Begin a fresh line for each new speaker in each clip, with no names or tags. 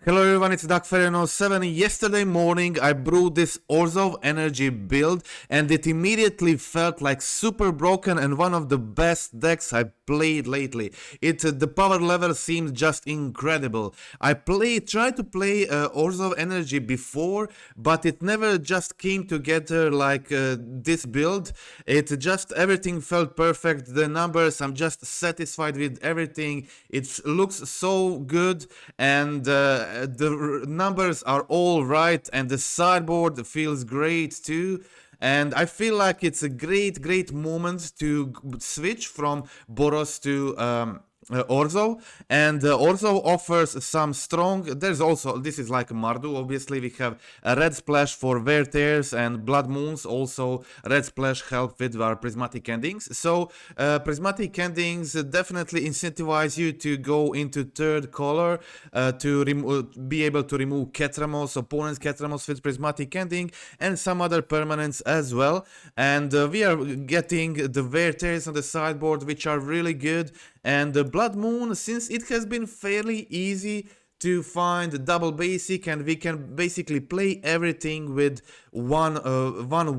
Hello everyone, it's Dark7. Yesterday morning I brewed this Orzhov ENERGY build and it immediately felt like super broken and one of the best decks I played lately. The power level seemed just incredible. I tried to play Orzhov ENERGY before, but it never just came together like this build. Everything felt perfect, the numbers, I'm just satisfied with everything. It looks so good and the numbers are all right and the sideboard feels great too. And I feel like it's a great moment to switch from Boros to Orzhov, and Orzhov offers some strong. This is like Mardu. Obviously, we have a red splash for Wear Tears and Blood Moons. Also, red splash help with our prismatic endings. So, prismatic endings definitely incentivize you to go into third color to be able to remove Ketramose, opponent's Ketramose with prismatic ending, and some other permanents as well. And we are getting the Wear Tears on the sideboard, which are really good. And the Blood Moon, since it has been fairly easy to find double basic, and we can basically play everything with one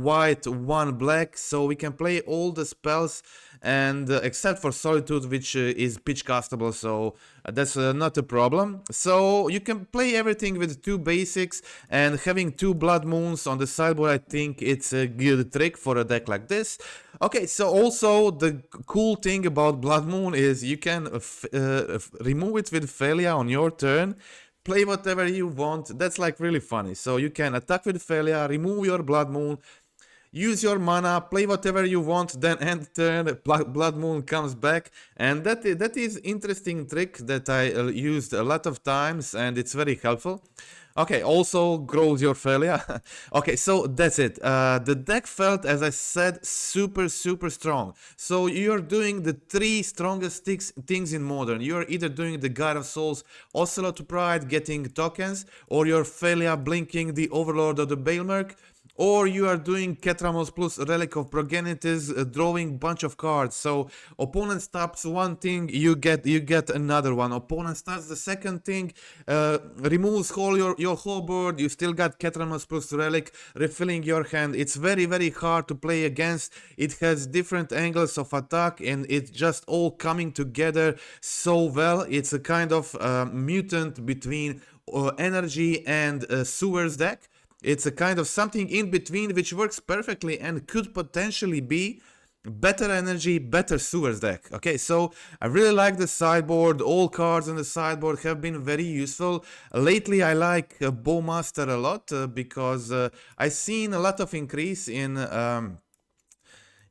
white, one black, so we can play all the spells, and except for Solitude, which is pitch castable, so that's not a problem. So you can play everything with two basics, and having two Blood Moons on the sideboard, I think it's a good trick for a deck like this. Okay, so also the cool thing about Blood Moon is you can remove it with Phelia on your turn, play whatever you want. That's like really funny. So you can attack with Phelia, remove your Blood Moon, use your mana, play whatever you want, then end turn, Blood Moon comes back, and that is interesting trick that I used a lot of times, and it's very helpful. Okay, also grows your Phelia. Okay, so that's it. The deck felt, as I said, super strong. So you're doing the three strongest things in Modern. You're either doing the Guide of Souls, Ocelot Pride, getting tokens, or your Phelia blinking the Overlord or the Balemurk, or you are doing Ketramose plus Relic of Progenitus, drawing bunch of cards. So opponent stops one thing, you get another one. Opponent starts the second thing, removes your whole board. You still got Ketramose plus Relic, refilling your hand. It's very hard to play against. It has different angles of attack, and it's just all coming together so well. It's a kind of mutant between energy and sewers deck. It's a kind of something in between which works perfectly and could potentially be better energy, better sewers deck. Okay, so I really like the sideboard. All cards on the sideboard have been very useful. Lately I like Bowmaster a lot because I've seen a lot of increase in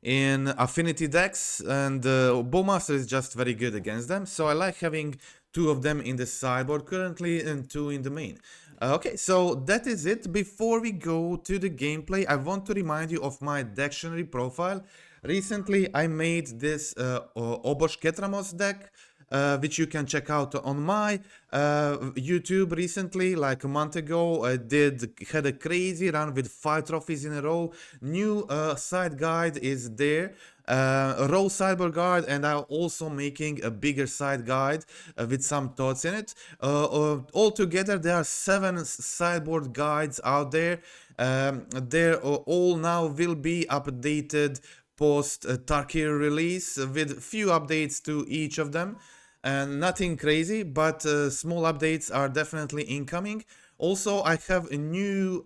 affinity decks, and Bowmaster is just very good against them. So I like having two of them in the sideboard currently and two in the main. Okay, so that is it. Before we go to the gameplay, I want to remind you of my dictionary profile. Recently, I made this Obosh Ketramose deck, which you can check out on my YouTube recently, like a month ago. I had a crazy run with 5 trophies in a row. New side guide is there. Raw sideboard guide, and I'm also making a bigger side guide with some thoughts in it. Altogether there are 7 sideboard guides out there. They're all now will be updated post Tarkir release with few updates to each of them, and nothing crazy, but small updates are definitely incoming. Also, I have a new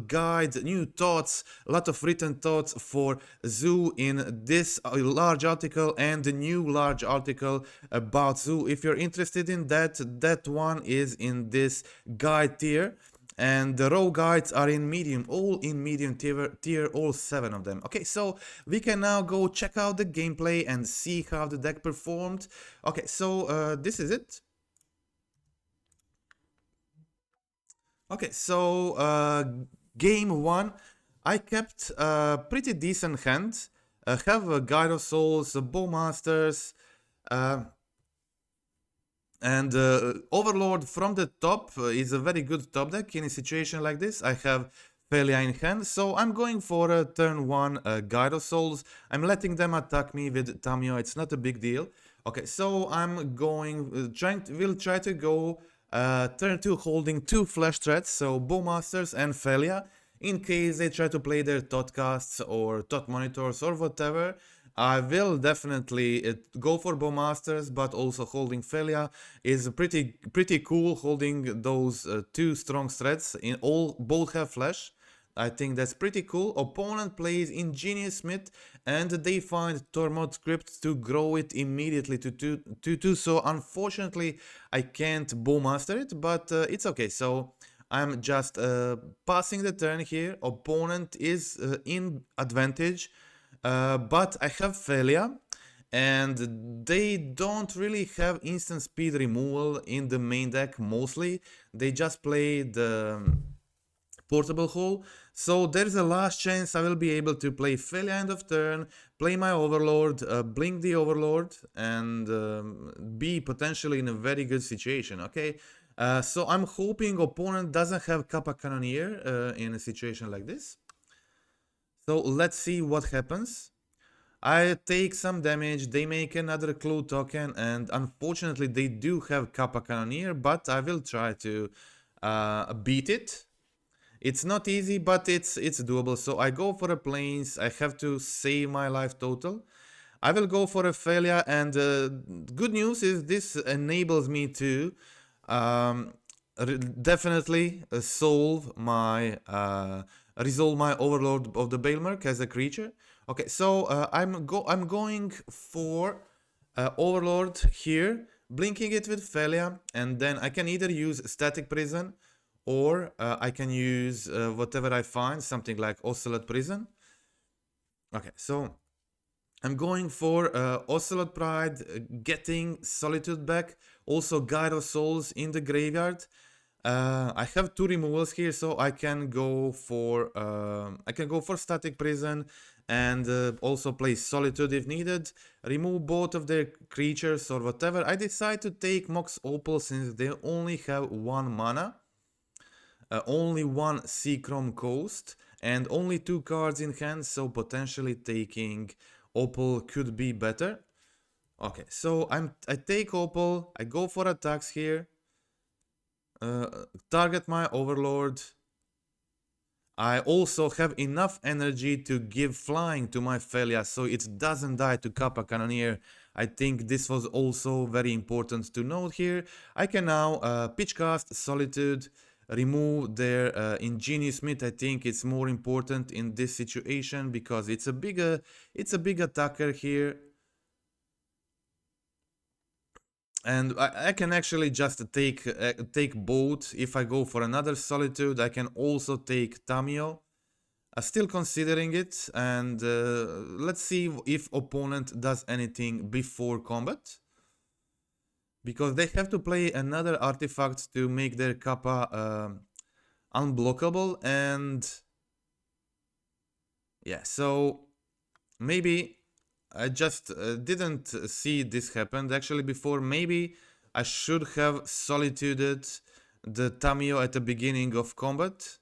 guide, new thoughts, a lot of written thoughts for Zoo in this large article and the new large article about Zoo. If you're interested in that, that one is in this guide tier. And the raw guides are in medium, all in medium tier, all 7 of them. Okay, so we can now go check out the gameplay and see how the deck performed. Okay, so this is it. Okay, so game 1, I kept a pretty decent hand. Have a Guide of Souls, Bowmasters, and Overlord from the top is a very good top deck in a situation like this. I have Phelia in hand, so I'm going for a turn 1 Guide of Souls. I'm letting them attack me with Tamiyo, it's not a big deal. Okay, so I'm going, we'll try to go Turn 2 holding 2 flash threats, so Bowmasters and Phelia, in case they try to play their Totcasts or Tot Monitors or whatever. I will definitely go for Bowmasters, but also holding Phelia is pretty cool. Holding those 2 strong threats in both have flash. I think that's pretty cool. Opponent plays Ingenious Smith and they find Tormod Script to grow it immediately to 2, so unfortunately I can't Bowmaster it, but it's okay. So I'm just passing the turn here. Opponent is in advantage, but I have Phelia and they don't really have instant speed removal in the main deck mostly. They just play the portable hole, so there's a last chance I will be able to play Phelia end of turn, play my Overlord, blink the Overlord, and be potentially in a very good situation, okay? So I'm hoping opponent doesn't have Kappa Cannoneer in a situation like this. So let's see what happens. I take some damage, they make another clue token, and unfortunately they do have Kappa Cannoneer, but I will try to beat it. It's not easy, but it's doable. So I go for a plains. I have to save my life total. I will go for a Phelia, and good news is this enables me to definitely resolve my Overlord of the Balemurk as a creature. Okay, so I'm going for Overlord here, blinking it with Phelia, and then I can either use Static Prison or I can use whatever I find, something like Ocelot Prison. Okay, so I'm going for Ocelot Pride, getting Solitude back, also Guide of Souls in the graveyard. I have 2 removals here, so I can go for Static Prison and also play Solitude if needed. Remove both of their creatures or whatever. I decide to take Mox Opal since they only have 1 mana. Only 1 Seachrome Coast and only 2 cards in hand, so potentially taking Opal could be better. Okay, so I take Opal, I go for attacks here, target my Overlord. I also have enough energy to give flying to my Phelia, so it doesn't die to Kappa Cannoneer. I think this was also very important to note here. I can now pitch cast Solitude, remove their Ingenious Smith. I think it's more important in this situation because it's a big attacker here. And I can actually just take both. If I go for another Solitude, I can also take Tamio. Still considering it, and let's see if opponent does anything before combat. Because they have to play another artifact to make their Kappa unblockable, and yeah, so maybe I just didn't see this happen actually before. Maybe I should have solituded the Tamio at the beginning of combat.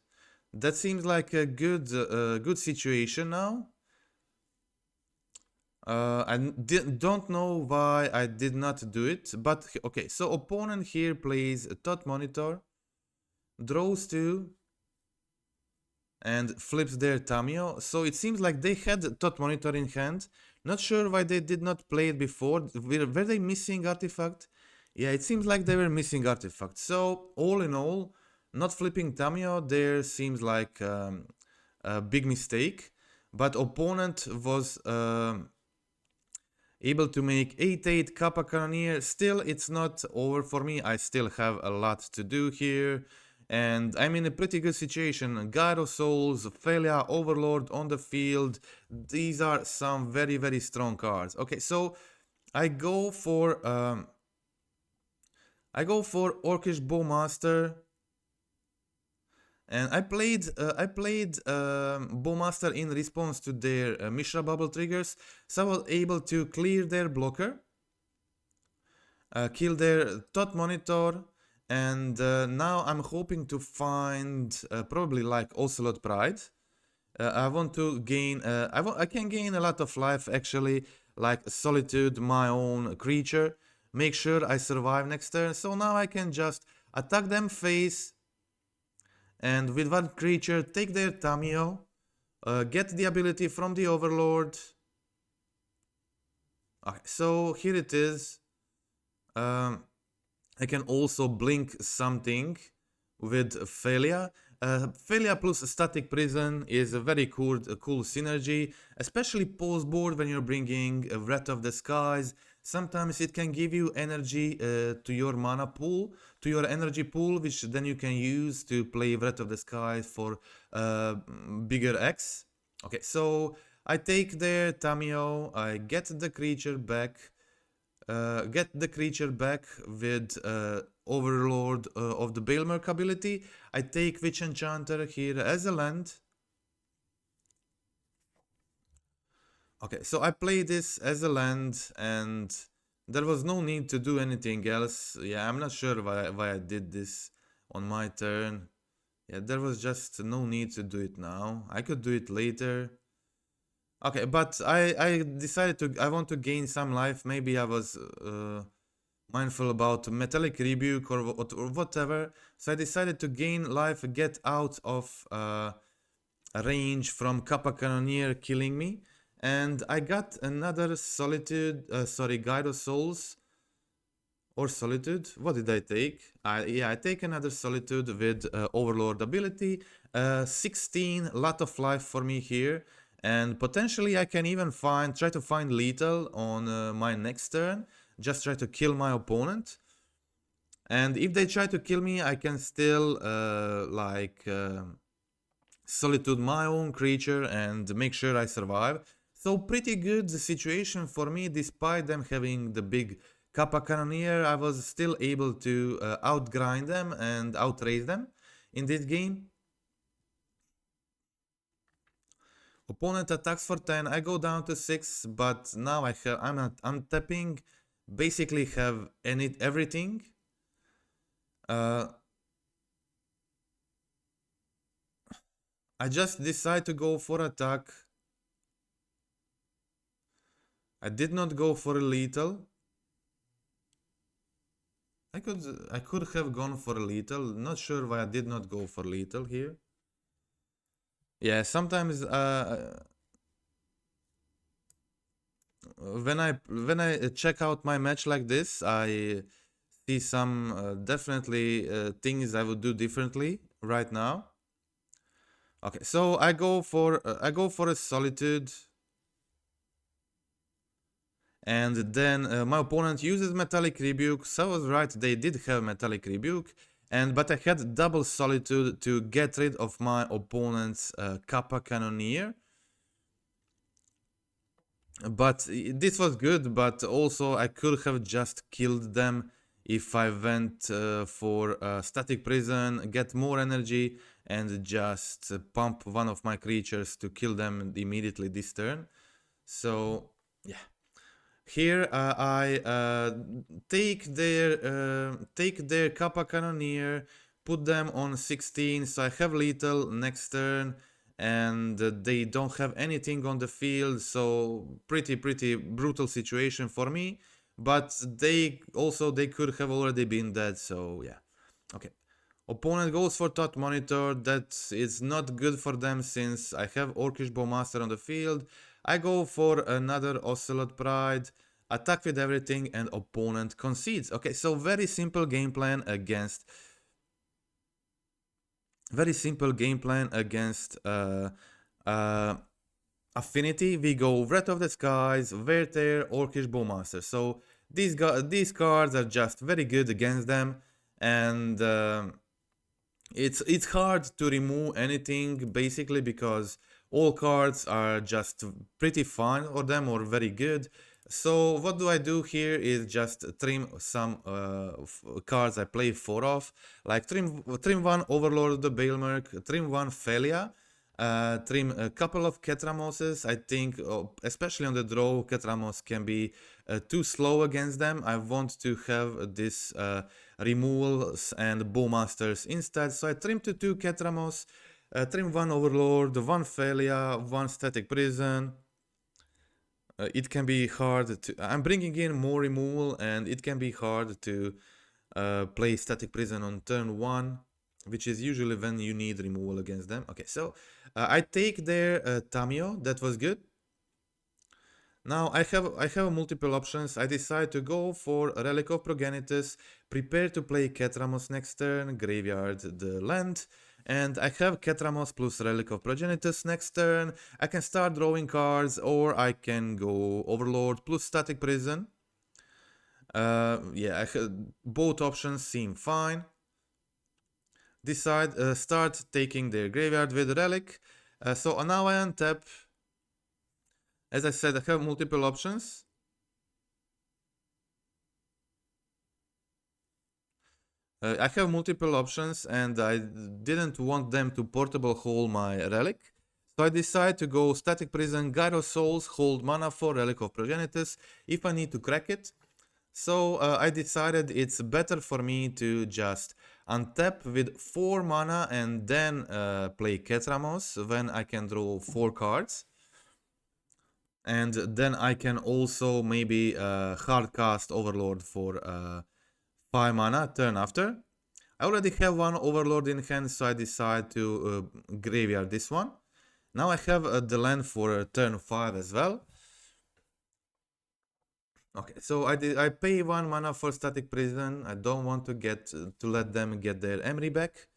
That seems like a good situation now. I don't know why I did not do it, but okay. So opponent here plays a Tot Monitor, draws 2, and flips their Tamio. So it seems like they had Tot Monitor in hand. Not sure why they did not play it before. Were they missing artifact? Yeah, it seems like they were missing artifact. So all in all, not flipping Tamio there seems like a big mistake. But opponent was able to make 8/8 Kappa Cannoneer. Still, it's not over for me. I still have a lot to do here. And I'm in a pretty good situation. Guide of Souls, Phelia, Overlord on the field. These are some very, very strong cards. Okay, so I go for Orcish Bowmaster. And I played Bowmaster in response to their Mishra Bubble triggers, so I was able to clear their blocker, kill their Tot Monitor, and now I'm hoping to find probably like Ocelot Pride. I want to gain. I can gain a lot of life actually, like Solitude, my own creature. Make sure I survive next turn. So now I can just attack them face, and with one creature take their Tamiyo, get the ability from the Overlord. Okay, so here it is. I can also blink something with Phelia. Phelia plus Static Prison is a very cool synergy, especially post board when you're bringing Wrath of the Skies. Sometimes it can give you energy to your mana pool, to your energy pool, which then you can use to play Wrath of the Skies for bigger X. Okay, so I take their Tamiyo, I get the creature back. With Overlord of the Balemurk ability. I take Witch Enchanter here as a land. Okay, so I play this as a land and there was no need to do anything else. Yeah, I'm not sure why I did this on my turn. Yeah, there was just no need to do it now. I could do it later. Okay, but I decided I want to gain some life. Maybe I was mindful about Metallic Rebuke or whatever. So I decided to gain life, get out of range from Kappa Cannoneer killing me. And I got another Guide of Souls. Or Solitude. What did I take? Yeah, I take another Solitude with Overlord ability. 16, lot of life for me here. And potentially I can even try to find lethal on my next turn. Just try to kill my opponent. And if they try to kill me, I can still Solitude my own creature and make sure I survive. So pretty good situation for me, despite them having the big Kappa Cannoneer. I was still able to outgrind them and outrace them in this game. Opponent attacks for 10, I go down to 6, but now I'm tapping, basically have everything. I just decide to go for attack. I did not go for a lethal. I could have gone for a lethal. Not sure why I did not go for lethal here. Yeah, sometimes when I check out my match like this, I see some definitely things I would do differently right now. Okay, so I go for a Solitude. And then my opponent uses Metallic Rebuke. So I was right, they did have Metallic Rebuke. But I had double Solitude to get rid of my opponent's Kappa Cannoneer. But this was good, but also I could have just killed them if I went for Static Prison, get more energy, and just pump one of my creatures to kill them immediately this turn. So, yeah. Here I take their Kappa Cannoneer, put them on 16, so I have lethal next turn, and they don't have anything on the field, so pretty brutal situation for me. But they could have already been dead, so yeah. Okay. Opponent goes for Thought Monitor. That is not good for them since I have Orcish Bowmaster on the field. I go for another Ocelot Pride, attack with everything, and opponent concedes. Okay, so very simple game plan against Affinity. We go Wrath of the Skies, Werther, Orcish Bowmaster. So these cards are just very good against them, and it's hard to remove anything basically because all cards are just pretty fine for them or very good. So what do I do here is just trim some cards I play 4 of, like trim 1 Overlord of the Balemurk, trim 1 Phelia, trim a couple of Ketramoses. I think, especially on the draw, Ketramose can be too slow against them. I want to have this removals and Bowmasters instead. So I trim to 2 Ketramose, trim 1 Overlord, 1 Phelia, 1 Static Prison. It can be hard to... I'm bringing in more removal and it can be hard to play Static Prison on turn 1, which is usually when you need removal against them. Okay, so I take their Tamio, that was good. Now I have multiple options. I decide to go for Relic of Progenitus, prepare to play Ketramose next turn, graveyard the land, and I have Ketramose plus Relic of Progenitus next turn. I can start drawing cards, or I can go Overlord plus Static Prison. Yeah, both options seem fine. Start taking their graveyard with Relic. So now I untap. As I said, I have multiple options. I have multiple options, and I didn't want them to portable hold my Relic. So I decide to go Static Prison, Guide of Souls, hold mana for Relic of Progenitus if I need to crack it. So I decided it's better for me to just untap with 4 mana and then play Ketramose when I can draw 4 cards. And then I can also maybe hardcast Overlord for 5 mana turn after. I already have one Overlord in hand, so I decide to graveyard this one. Now I have the land for turn 5 as well. Okay, so I pay 1 mana for Static Prison. I don't want to let them get their Emery back.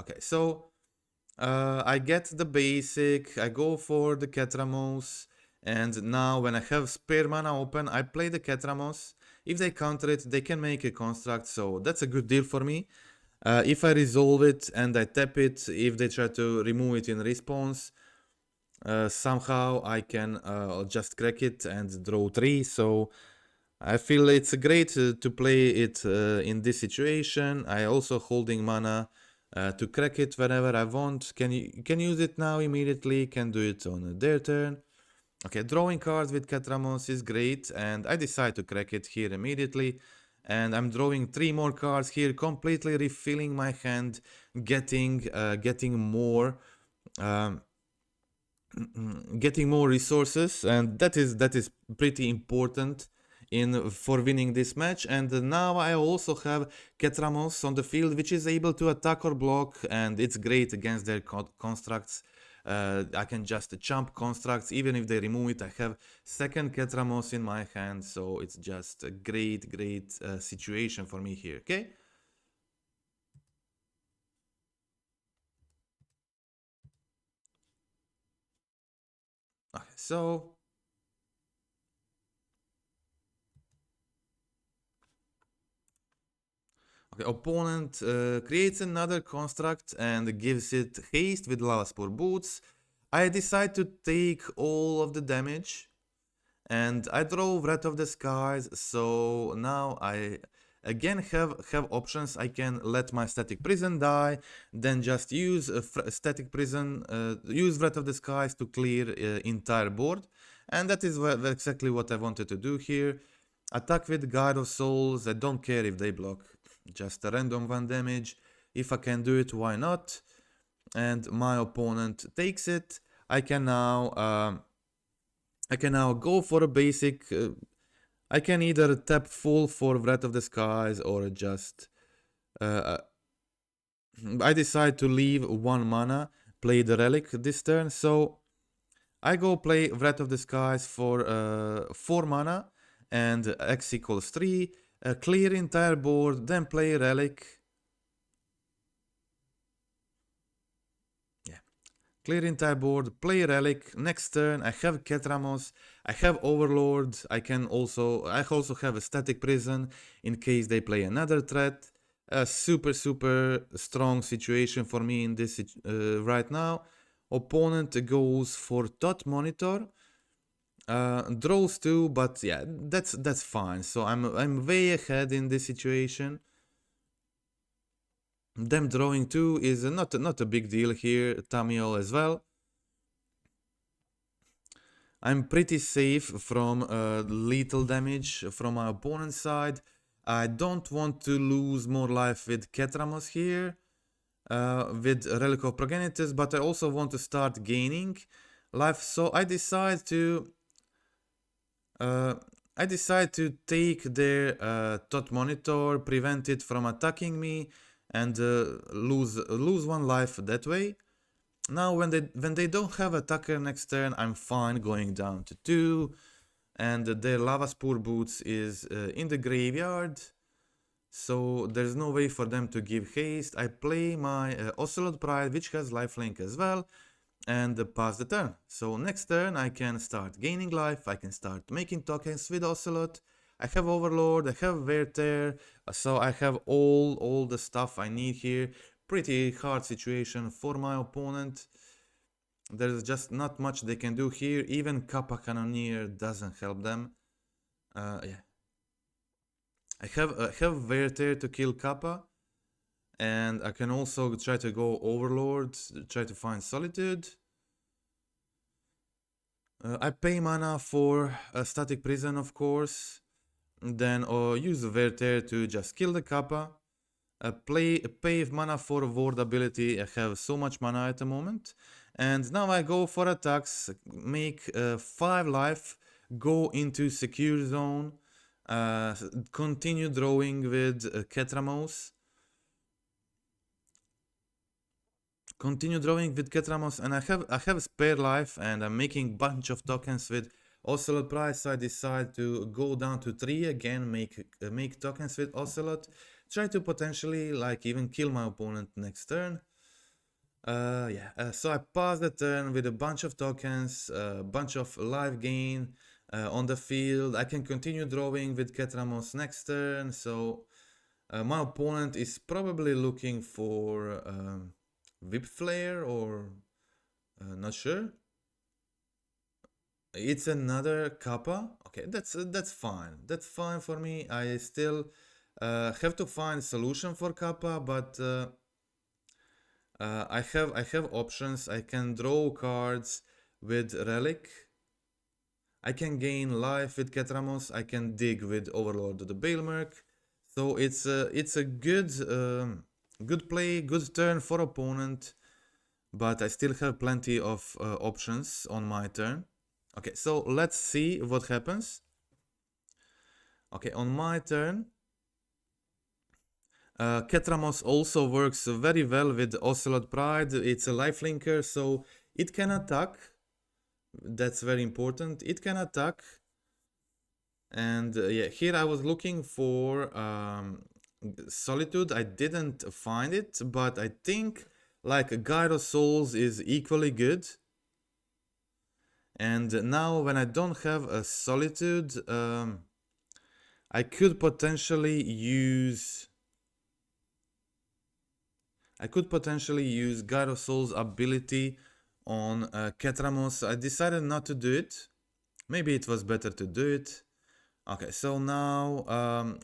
Okay, so I get the basic. I go for the Ketramose, and now when I have spare mana open, I play the Ketramose. If they counter it, they can make a construct, so that's a good deal for me. If I resolve it and I tap it, if they try to remove it in response, somehow I can just crack it and draw 3. So I feel it's great to play it in this situation. I also holding mana to crack it whenever I want. Can use it now immediately, can do it on their turn. Okay, drawing cards with Ketramose is great, and I decide to crack it here immediately. And I'm drawing 3 more cards here, completely refilling my hand, getting more resources, and that is pretty important for winning this match. And now I also have Ketramose on the field, which is able to attack or block, and it's great against their constructs. I can just chump constructs even if they remove it. I have second Ketramose in my hand, so it's just a great situation for me here. Okay. Okay, so okay, opponent creates another construct and gives it haste with Lava Spore Boots. I decide to take all of the damage, and I draw Wrath of the Skies. So now I again have options. I can let my Static Prison die, then just use Static Prison, use Wrath of the Skies to clear entire board, and that is exactly what I wanted to do here. Attack with Guide of Souls. I don't care if they block, just a random 1 damage. If I can do it, why not? And my opponent takes it. I can now go for a basic. I can either tap full for Wrath of the Skies or just. I decide to leave 1 mana, play the Relic this turn. So I go play Wrath of the Skies for 4 mana and X equals 3. Clear entire board, then play Relic. Yeah. Clear entire board, play Relic. Next turn, I have Ketramose, I have Overlord. I also have a Static Prison in case they play another threat. A super strong situation for me in this right now. Opponent goes for Dot Monitor. Draws 2, but yeah, that's fine. So I'm way ahead in this situation. Them drawing 2 is not a big deal here. Tamio as well. I'm pretty safe from lethal damage from my opponent's side. I don't want to lose more life with Ketramose here, with Relic of Progenitus, but I also want to start gaining life. So I decide to I decide to take their Tot Monitor, prevent it from attacking me, and lose one life that way. Now when they don't have attacker next turn, I'm fine going down to 2, and their Lava Spore Boots is in the graveyard, so there's no way for them to give haste. I play my Ocelot Pride, which has lifelink as well, and pass the turn. So next turn I can start gaining life, I can start making tokens with Ocelot. I have Overlord, I have Wear Tear, so I have all the stuff I need here. Pretty hard situation for my opponent. There's just not much they can do here. Even Kappa Cannoneer doesn't help them. Yeah. I have Wear Tear to kill Kappa. And I can also try to go Overlord, try to find Solitude. I pay mana for a Static Prison, of course. Then use Wear Tear to just kill the Kappa. Pay mana for Ward ability. I have so much mana at the moment. And now I go for attacks, make 5 life, go into secure zone, continue drawing with Ketramose. Continue drawing with Ketramose, and I have spare life, and I'm making bunch of tokens with Ocelot Pride, so I decide to go down to 3 again, make tokens with Ocelot, try to potentially like even kill my opponent next turn. So I pass the turn with a bunch of tokens, a bunch of life gain on the field. I can continue drawing with Ketramose next turn, so my opponent is probably looking for Whip Flare or not sure. It's another Kappa. Okay, that's fine. That's fine for me. I still have to find a solution for Kappa, but I have options. I can draw cards with Relic. I can gain life with Ketramose. I can dig with Overlord the Balemurk. So it's a good play, good turn for opponent, but I still have plenty of options on my turn. Okay, so let's see what happens. Okay, on my turn, Ketramose also works very well with Ocelot Pride. It's a lifelinker, so it can attack. That's very important. It can attack. And yeah, here I was looking for Solitude. I didn't find it, but I think like Gyro Souls is equally good. And now when I don't have a Solitude, I could potentially use Gyro Souls ability on Ketramose. I decided not to do it. Maybe it was better to do it. Okay, so now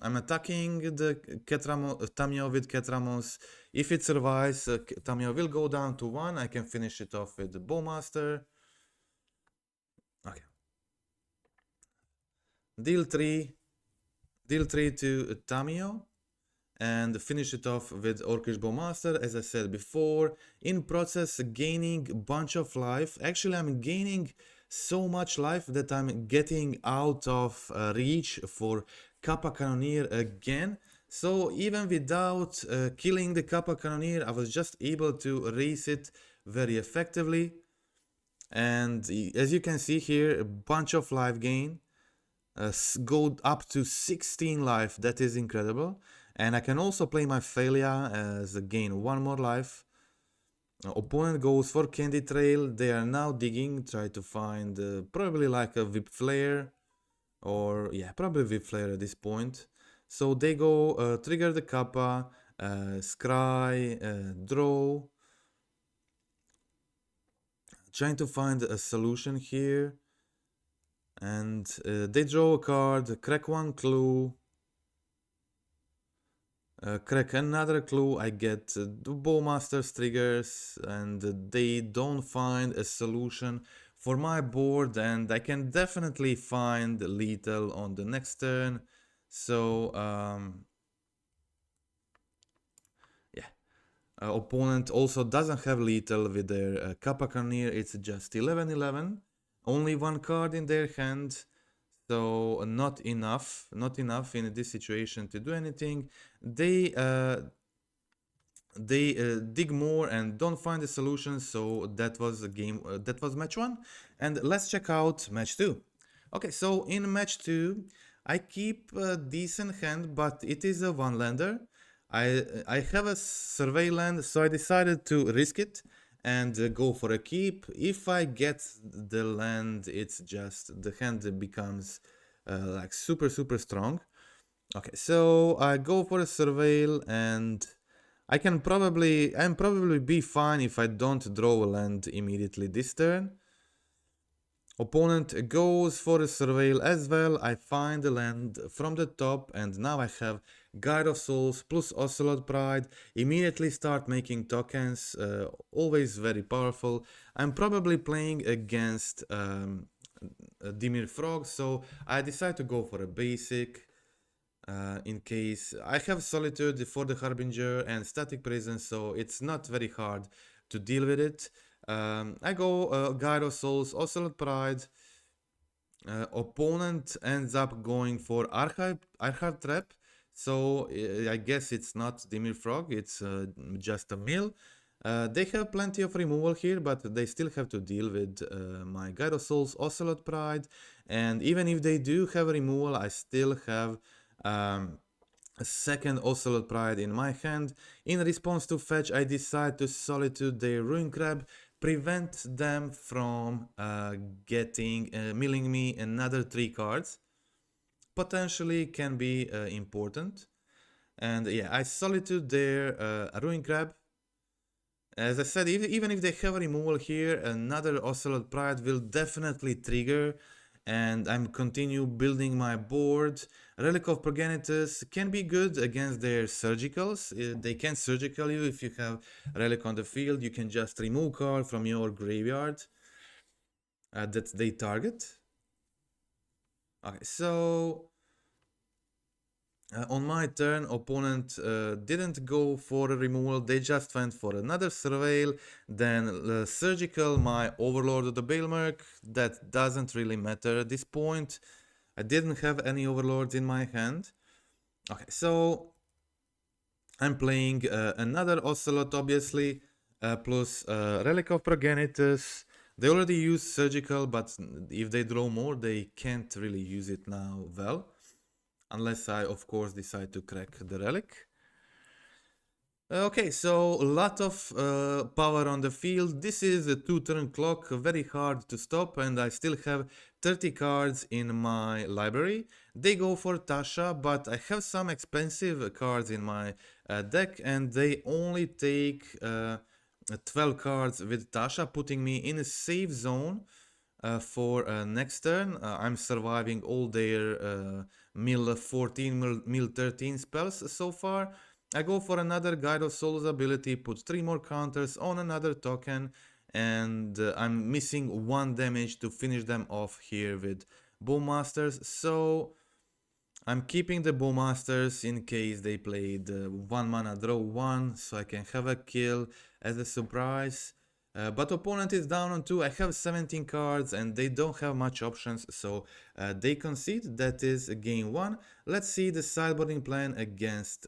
I'm attacking the Tamiyo with Ketramose. If it survives, Tamiyo will go down to 1. I can finish it off with the Bowmaster. Okay. Deal 3 to Tamiyo and finish it off with Orcish Bowmaster, as I said before. In process, gaining a bunch of life. Actually, I'm gaining so much life that I'm getting out of reach for Kappa Cannoneer again. So even without killing the Kappa Cannoneer, I was just able to raise it very effectively. And as you can see here, a bunch of life gain. Go up to 16 life, that is incredible. And I can also play my Phelia as a gain 1 more life. Opponent goes for Candy Trail. They are now digging, try to find probably like a Whip Flare, or yeah, probably Whip Flare at this point. So they go trigger the Kappa, scry, draw, trying to find a solution here. And they draw a card, crack 1 clue, crack another clue. I get the Bowmaster's triggers, and they don't find a solution for my board, and I can definitely find lethal on the next turn. So yeah, opponent also doesn't have lethal with their Kappa Cannoneer. It's just 11-11, only 1 card in their hand. So not enough in this situation to do anything. They dig more and don't find a solution. So that was a game. That was match one, and let's check out match two. Okay, so in match two, I keep a decent hand, but it is a one lander. I have a survey land, so I decided to risk it and go for a keep. If I get the land, it's just the hand becomes like super strong. Okay, so I go for a surveil and I'm probably be fine if I don't draw a land immediately this turn. Opponent goes for a surveil as well. I find the land from the top and now I have Guide of Souls plus Ocelot Pride. Immediately start making tokens, always very powerful. I'm probably playing against Dimir Frog, so I decide to go for a basic. In case I have Solitude for the Harbinger and Static Prison, so it's not very hard to deal with it. I go Guide of Souls, Ocelot Pride. Opponent ends up going for Archive Trap, so I guess it's not Dimir Frog, it's just a mill. They have plenty of removal here, but they still have to deal with my Guide of Souls, Ocelot Pride, and even if they do have removal, I still have a second Ocelot Pride in my hand. In response to fetch, I decide to Solitude their Ruin Crab, prevent them from milling me another 3 cards. Potentially can be important. And yeah, I Solitude their Ruin Crab. As I said, even if they have removal here, another Ocelot Pride will definitely trigger, and I'm continue building my board. Relic of Progenitus can be good against their surgicals. They can surgical you if you have Relic on the field. You can just remove card from your graveyard that they target. Okay, so on my turn, opponent didn't go for a removal, they just went for another surveil, then surgical my Overlord of the Balemurk. That doesn't really matter at this point. I didn't have any Overlords in my hand. Okay, so I'm playing another Ocelot, obviously, plus Relic of Progenitus. They already use surgical, but if they draw more, they can't really use it now well. Unless I, of course, decide to crack the relic. Okay, so a lot of power on the field. This is a 2-turn clock, very hard to stop, and I still have 30 cards in my library. They go for Tasha, but I have some expensive cards in my deck, and they only take 12 cards with Tasha, putting me in a safe zone for next turn. I'm surviving all their mill 14, mill 13 spells so far. I go for another Guide of Souls ability, put 3 more counters on another token, and I'm missing 1 damage to finish them off here with Bowmasters. So I'm keeping the Bowmasters in case they play the 1 mana draw 1, so I can have a kill as a surprise. But opponent is down on 2, I have 17 cards and they don't have much options, so they concede. That is game 1. Let's see the sideboarding plan against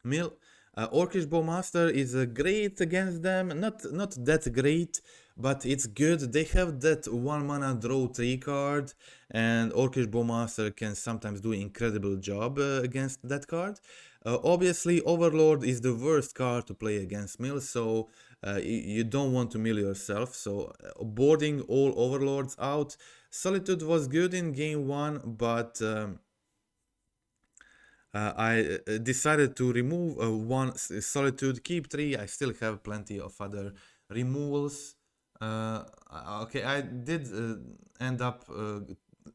Mill. Orcish Bowmaster is great against them, not that great, but it's good. They have that 1 mana draw 3 card, and Orcish Bowmaster can sometimes do an incredible job against that card. Obviously, Overlord is the worst card to play against Mill, so you don't want to mill yourself. So boarding all Overlords out. Solitude was good in game 1, but I decided to remove 1 Solitude, keep 3. I still have plenty of other removals. Okay, I did end up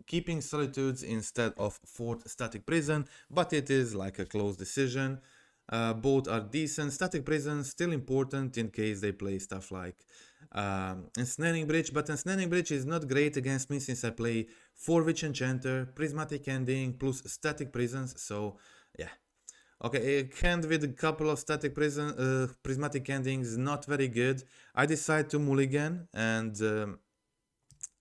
keeping Solitudes instead of 4th Static Prison, but it is like a close decision. Both are decent. Static Prison still important in case they play stuff like Ensnaring Bridge, but Ensnaring Bridge is not great against me since I play 4 Witch Enchanter, Prismatic Ending plus Static Prisons, so yeah. Okay, a hand with a couple of Prismatic Endings, not very good. I decide to mulligan and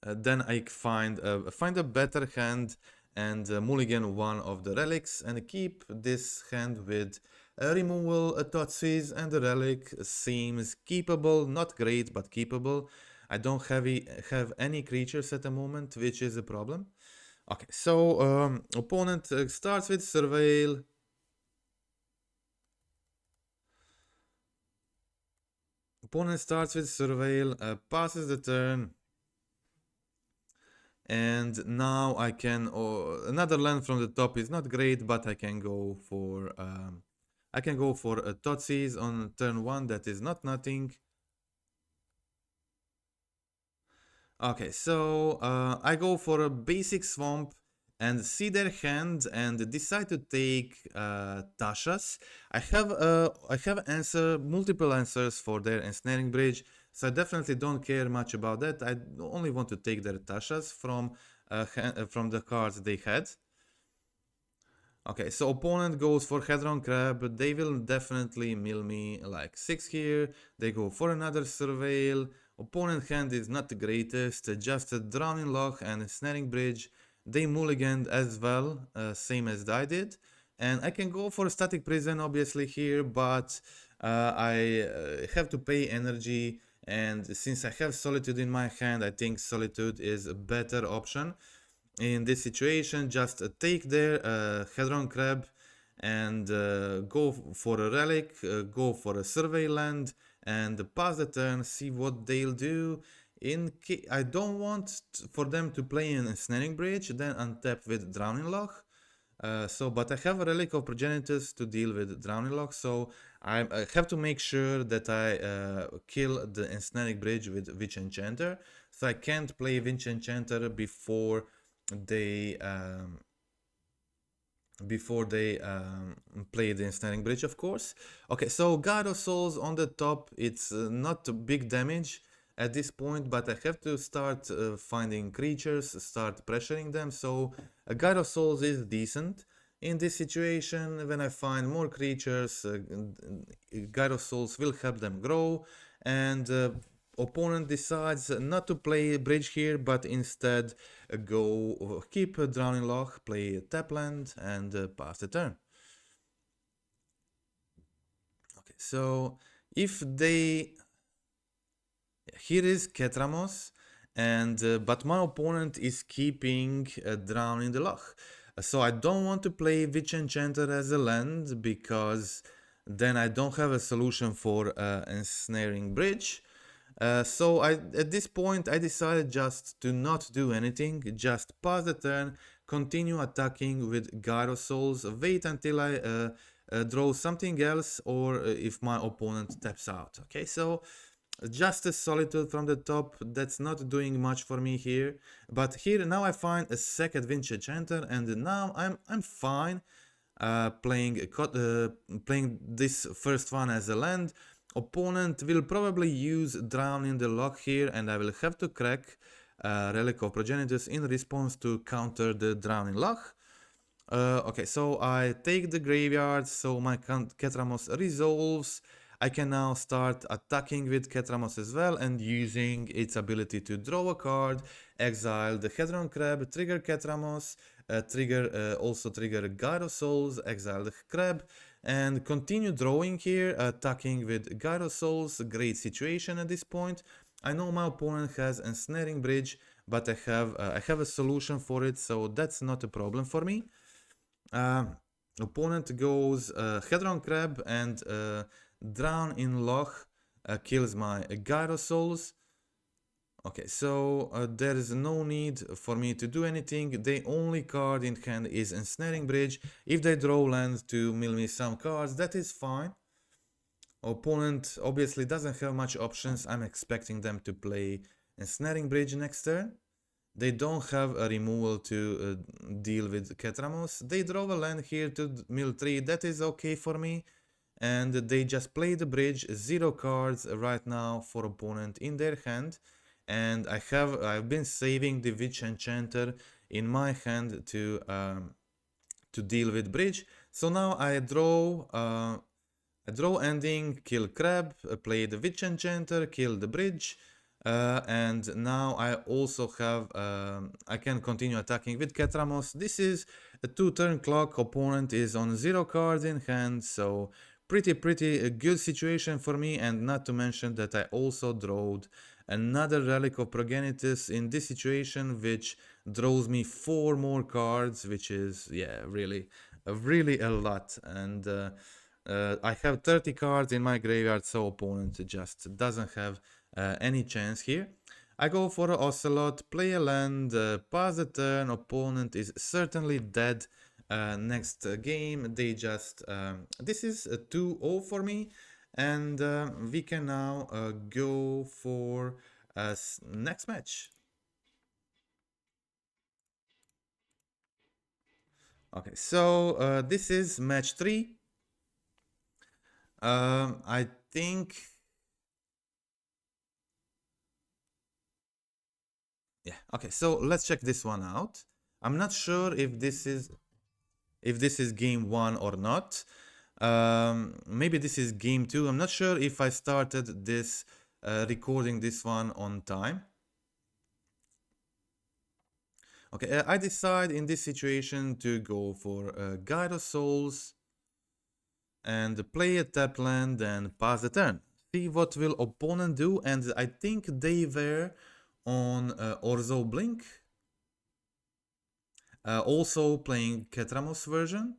then I find a better hand and mulligan one of the relics and keep this hand with removal Thoughtseize, and the relic seems keepable, not great but keepable. I don't have any creatures at the moment, which is a problem. Okay, so opponent starts with Surveil. Opponent starts with Surveil, passes the turn. And now I can, another land from the top is not great, but I can go for a Thoughtseize on turn 1, that is not nothing. Okay, so I go for a basic swamp and see their hand and decide to take Tasha's. I have multiple answers for their ensnaring bridge, so I definitely don't care much about that. I only want to take their Tasha's from the cards they had. Okay, so opponent goes for Hedron Crab, but they will definitely mill me like 6 here. They go for another Surveil. Opponent hand is not the greatest, just a Drowning Loch and a Snaring Bridge. They mulliganed as well, same as I did. And I can go for a Static Prison obviously here, but I have to pay energy. And since I have Solitude in my hand, I think Solitude is a better option. In this situation, just take their Hedron Crab and go for a relic, go for a survey land, and pass the turn, see what they'll do. I don't want for them to play an ensnaring bridge, then untap with Drowning Loch. But I have a Relic of Progenitus to deal with Drowning Loch, so I have to make sure that I kill the ensnaring bridge with Witch Enchanter. So I can't play Witch Enchanter before they play the ensnaring bridge, of course. Okay, so God of Souls on the top, it's not big damage at this point, but I have to start finding creatures, start pressuring them. So a God of Souls is decent. In this situation, when I find more creatures, God of Souls will help them grow, and opponent decides not to play bridge here, but instead keep a Drowning Loch, play tap land, and pass the turn. Okay, so if they... Here is Ketramose, and but my opponent is keeping Drowning the Loch. So I don't want to play Witch Enchanter as a land, because then I don't have a solution for Ensnaring Bridge. So at this point I decided just to not do anything, just pass the turn, continue attacking with Gyro Souls, wait until I draw something else, or if my opponent taps out. Okay, so just a Solitude from the top, that's not doing much for me here. But here now I find a second Witch Enchanter, and now I'm fine playing this first one as a land. Opponent will probably use Drowning the Loch here, and I will have to crack Relic of Progenitus in response to counter the Drowning Loch. Okay, so I take the graveyard, so my Ketramose resolves. I can now start attacking with Ketramose as well, and using its ability to draw a card, exile the Hedron Crab, trigger Ketramose, also trigger Gyro Souls, exile the Crab, and continue drawing here, attacking with Gyro Souls. Great situation at this point. I know my opponent has Ensnaring Bridge, but I have a solution for it, so that's not a problem for me. Opponent goes Hedron Crab, and Drowning Loch kills my Gyro Souls. Okay, so there is no need for me to do anything. The only card in hand is Ensnaring Bridge. If they draw land to mill me some cards, that is fine. Opponent obviously doesn't have much options. I'm expecting them to play Ensnaring Bridge next turn. They don't have a removal to deal with Ketramose. They draw a land here to mill 3. That is okay for me. And they just play the bridge, 0 cards right now for opponent in their hand. And I've been saving the Witch Enchanter in my hand to deal with bridge. So now I draw ending, kill Crab, play the Witch Enchanter, kill the bridge. And now I also have, I can continue attacking with Ketramose. This is a 2-turn clock, opponent is on 0 cards in hand, so pretty a good situation for me, and not to mention that I also drawed another Relic of Progenitus in this situation, which draws me 4 more cards, which is, yeah, really a lot. And I have 30 cards in my graveyard, so opponent just doesn't have any chance here. I go for an Ocelot, play a land, pass the turn, opponent is certainly dead. Next game, they just... this is a 2-0 for me, and we can now go for next match. Okay, so this is match 3. I think... Yeah, okay, so let's check this one out. I'm not sure if this is game 1 or not. Maybe this is game 2. I'm not sure if I started this recording this one on time. Okay, I decide in this situation to go for Guide of Souls and play a tap land and pass the turn. See what will opponent do, and I think they were on Orzhov Blink. Also playing Ketramose version.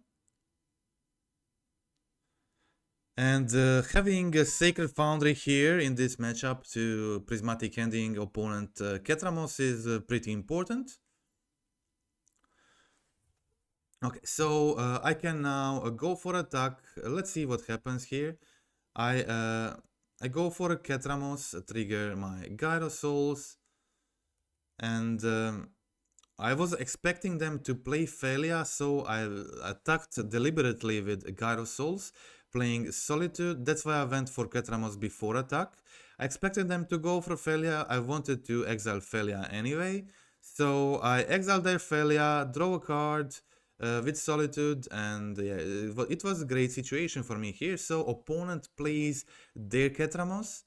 And having a Sacred Foundry here in this matchup to Prismatic Ending opponent Ketramose is pretty important. Okay, so I can now go for attack. Let's see what happens here. I go for a Ketramose, trigger my Gyro Souls, and I was expecting them to play Phelia, so I attacked deliberately with Gyro Souls, playing Solitude. That's why I went for Ketramose before attack. I expected them to go for Phelia. I wanted to exile Phelia anyway, so I exiled their Phelia, draw a card with Solitude, and yeah, it was a great situation for me here. So opponent plays their Ketramose.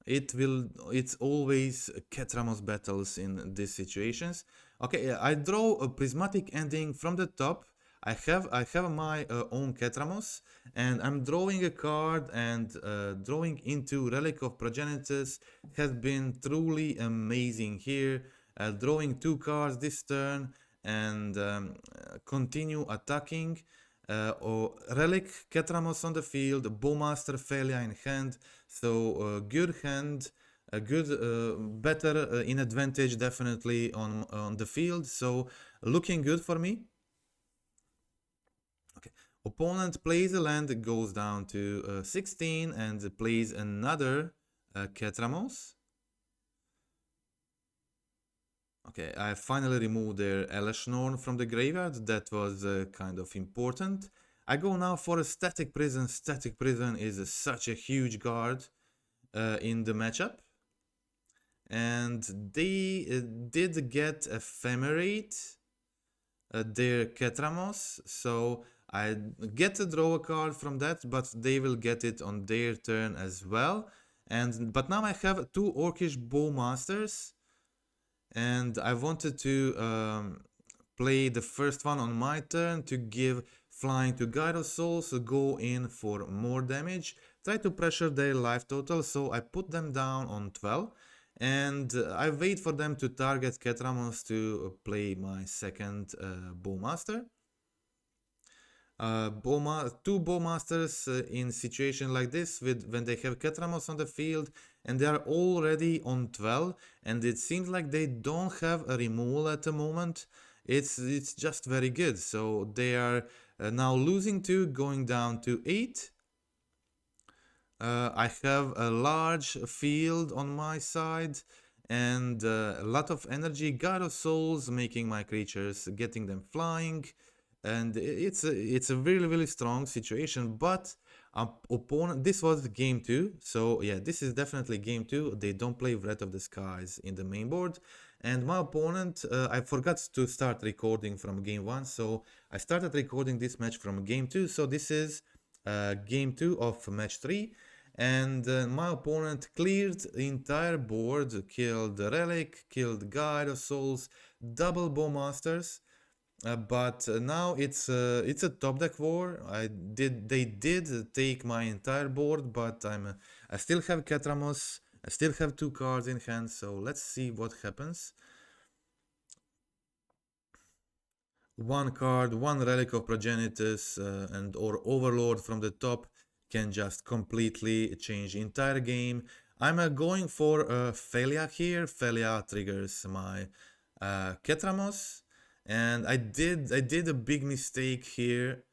It's always Ketramose battles in these situations. Okay, I draw a Prismatic Ending from the top. I have my own Ketramose, and I'm drawing a card, and drawing into Relic of Progenitus has been truly amazing here. Drawing 2 cards this turn, and continue attacking. Or Relic, Ketramose on the field, Bowmaster, Phelia in hand. So good hand, a good, better in advantage definitely on the field. So looking good for me. Okay, opponent plays a land, goes down to 16 and plays another Ketramose. Okay, I finally removed their Eleshnorn from the graveyard. That was kind of important. I go now for a Static Prison. Static Prison is such a huge guard in the matchup. And they did get Ephemerate, their Ketramose. So I get to draw a card from that, but they will get it on their turn as well. But now I have 2 Orcish Bowmasters. And I wanted to play the first one on my turn to give flying to Gyro Souls, so go in for more damage, try to pressure their life total, so I put them down on 12, and I wait for them to target Ketramose to play my second Bowmaster. Two Bowmasters in situation like this, when they have Ketramose on the field and they are already on 12, and it seems like they don't have a removal at the moment. It's just very good. So they are now losing 2, going down to 8. I have a large field on my side and a lot of energy, God of Souls, making my creatures, getting them flying. And it's a really strong situation, but opponent, this was game 2, so yeah, this is definitely game 2. They don't play Wrath of the Skies in the main board, and my opponent, I forgot to start recording from game 1, so I started recording this match from game 2. So this is game 2 of match 3, and my opponent cleared the entire board, killed the Relic, killed Guide of Souls, double Bowmasters. But now it's a top deck war. They did take my entire board, but I still have Ketramose. I still have 2 cards in hand, so let's see what happens. 1 card, 1 Relic of Progenitus, and or Overlord from the top can just completely change the entire game. I'm going for Phelia here. Phelia triggers my Ketramose, and I did a big mistake here.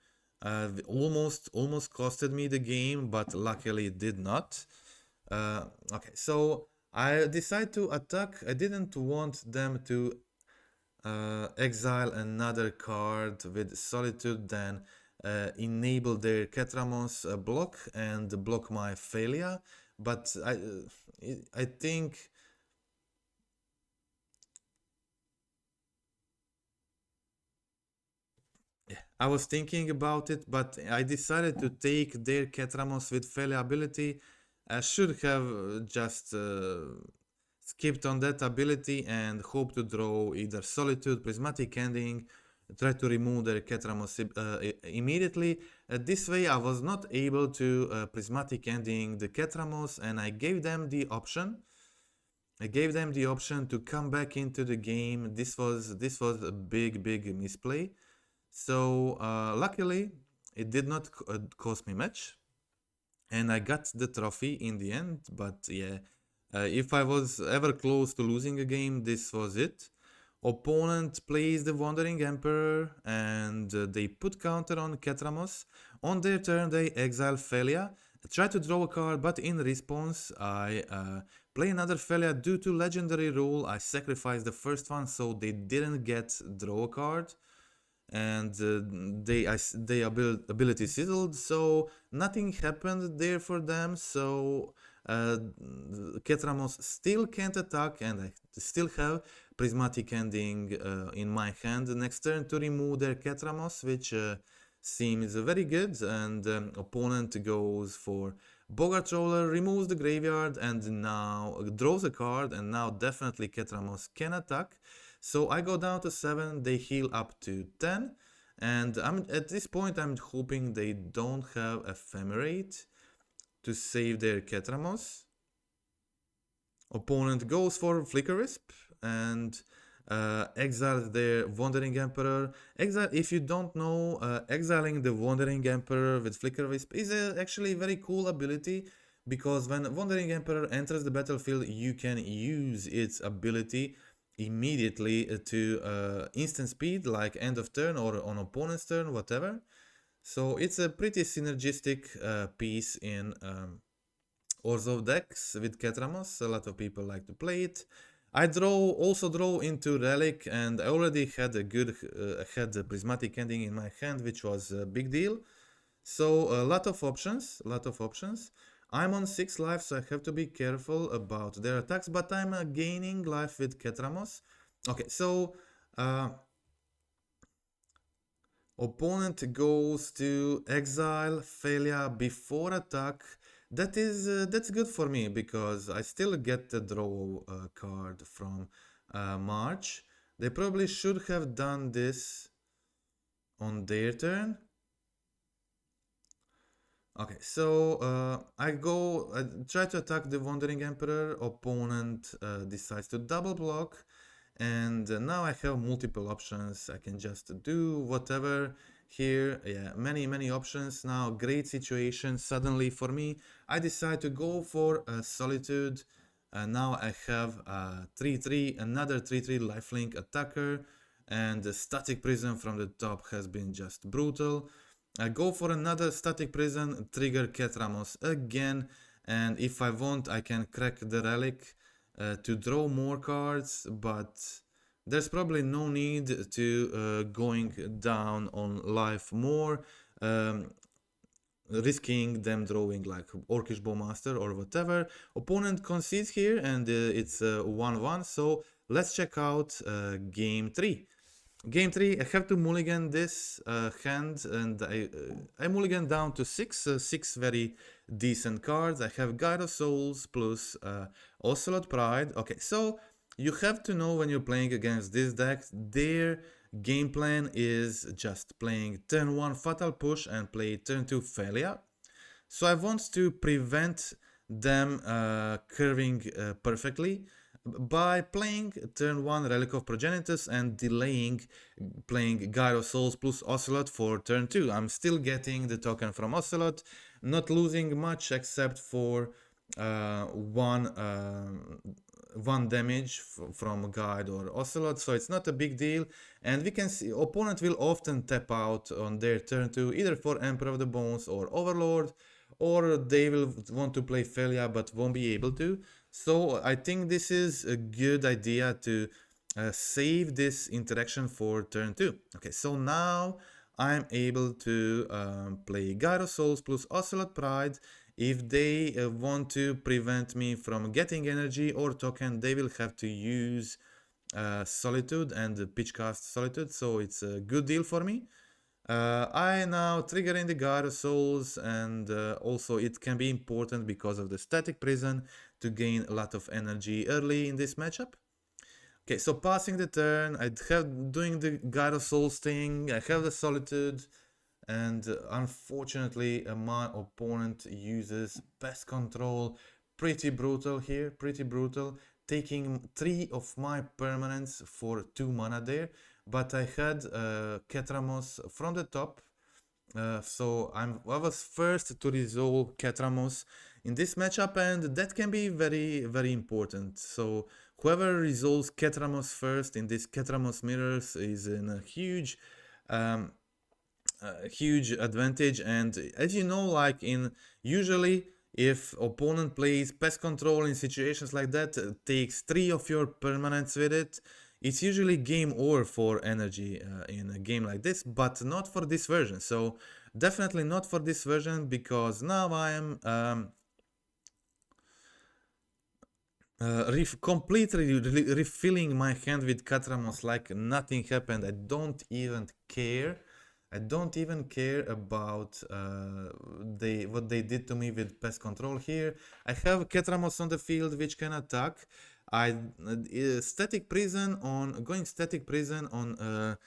Almost costed me the game, but luckily it did not. Okay, so I decided to attack. I didn't want them to exile another card with Solitude, then enable their Ketramose block and block my Phelia. But I think I was thinking about it, but I decided to take their Ketramose with Phelia ability. I should have just skipped on that ability and hope to draw either Solitude, Prismatic Ending, try to remove their Ketramose immediately. This way I was not able to Prismatic Ending the Ketramose, and I gave them the option. To come back into the game. This was a big misplay. So luckily it did not cost me much, and I got the trophy in the end. But yeah, if I was ever close to losing a game, this was it. Opponent plays the Wandering Emperor, and they put counter on Ketramose. On their turn, they exile Phelia, try to draw a card, but in response, I play another Phelia. Due to legendary rule, I sacrificed the first one, so they didn't get draw a card. And they ability sizzled, so nothing happened there for them. So Ketramose still can't attack, and I still have Prismatic Ending in my hand next turn to remove their Ketramose, which seems very good. And opponent goes for Bogart Roller, removes the graveyard, and now draws a card, and now definitely Ketramose can attack. So I go down to 7, they heal up to 10, and at this point I'm hoping they don't have Ephemerate to save their Ketramose. Opponent goes for Flicker Wisp and exiles their Wandering Emperor. If you don't know, exiling the Wandering Emperor with Flicker Wisp is actually a very cool ability, because when Wandering Emperor enters the battlefield, you can use its ability immediately to instant speed, like end of turn or on opponent's turn, whatever. So it's a pretty synergistic piece in Orzhov decks with Ketramose. A lot of people like to play it. I also draw into Relic, and I already had a Prismatic Ending in my hand, which was a big deal. So a lot of options. I'm on 6 life, so I have to be careful about their attacks, but I'm gaining life with Ketramose. Okay, so opponent goes to exile Phelia before attack. That's good for me, because I still get the draw card from March. They probably should have done this on their turn. Okay, so I try to attack the Wandering Emperor. Opponent decides to double block, and now I have multiple options. I can just do whatever here. Yeah, many options now. Great situation suddenly for me. I decide to go for Solitude. Now I have 3/3, another 3/3 lifelink attacker, and the Static Prison from the top has been just brutal. I go for another Static Prison, trigger Ketramose again, and if I want, I can crack the Relic to draw more cards, but there's probably no need to going down on life more, risking them drawing like Orcish Bowmaster or whatever. Opponent concedes here, and it's 1-1, so let's check out game 3. Game 3, I have to mulligan this hand, and I mulligan down to 6. 6 very decent cards. I have Guide of Souls plus Ocelot Pride. Okay, so you have to know when you're playing against this deck, their game plan is just playing turn 1 Fatal Push and play turn 2 Phelia. So I want to prevent them curving perfectly by playing turn 1 Relic of Progenitus and delaying playing Gyro Souls plus Ocelot for turn 2. I'm still getting the token from Ocelot, not losing much except for one damage from Guide or Ocelot, so it's not a big deal. And we can see opponent will often tap out on their turn 2 either for Emperor of the Bones or Overlord, or they will want to play Phelia but won't be able to. So I think this is a good idea to save this interaction for turn 2. Okay, so now I'm able to play Gyro Souls plus Ocelot Pride. If they want to prevent me from getting energy or token, they will have to use Solitude and Pitchcast Solitude, so it's a good deal for me. I now trigger in the Gyro Souls, and also it can be important because of the Static Prison to gain a lot of energy early in this matchup. Okay, so passing the turn, I have doing the Gyro Souls thing, I have the Solitude, and unfortunately my opponent uses Pest Control. Pretty brutal here, pretty brutal, taking 3 of my permanents for 2 mana there. But I had Ketramose from the top, so I was first to resolve Ketramose in this matchup, and that can be very, very important. So whoever resolves Ketramose first in this Ketramose mirrors is in a huge huge advantage. And as you know, like in usually if opponent plays Pest Control in situations like that, takes 3 of your permanents with it, it's usually game over for energy in a game like this, but not for this version. So definitely not for this version, because now I am completely refilling my hand with Ketramose like nothing happened. I don't even care. I don't even care about what they did to me with Pest Control here. I have Ketramose on the field which can attack. Static Prison on going Static Prison on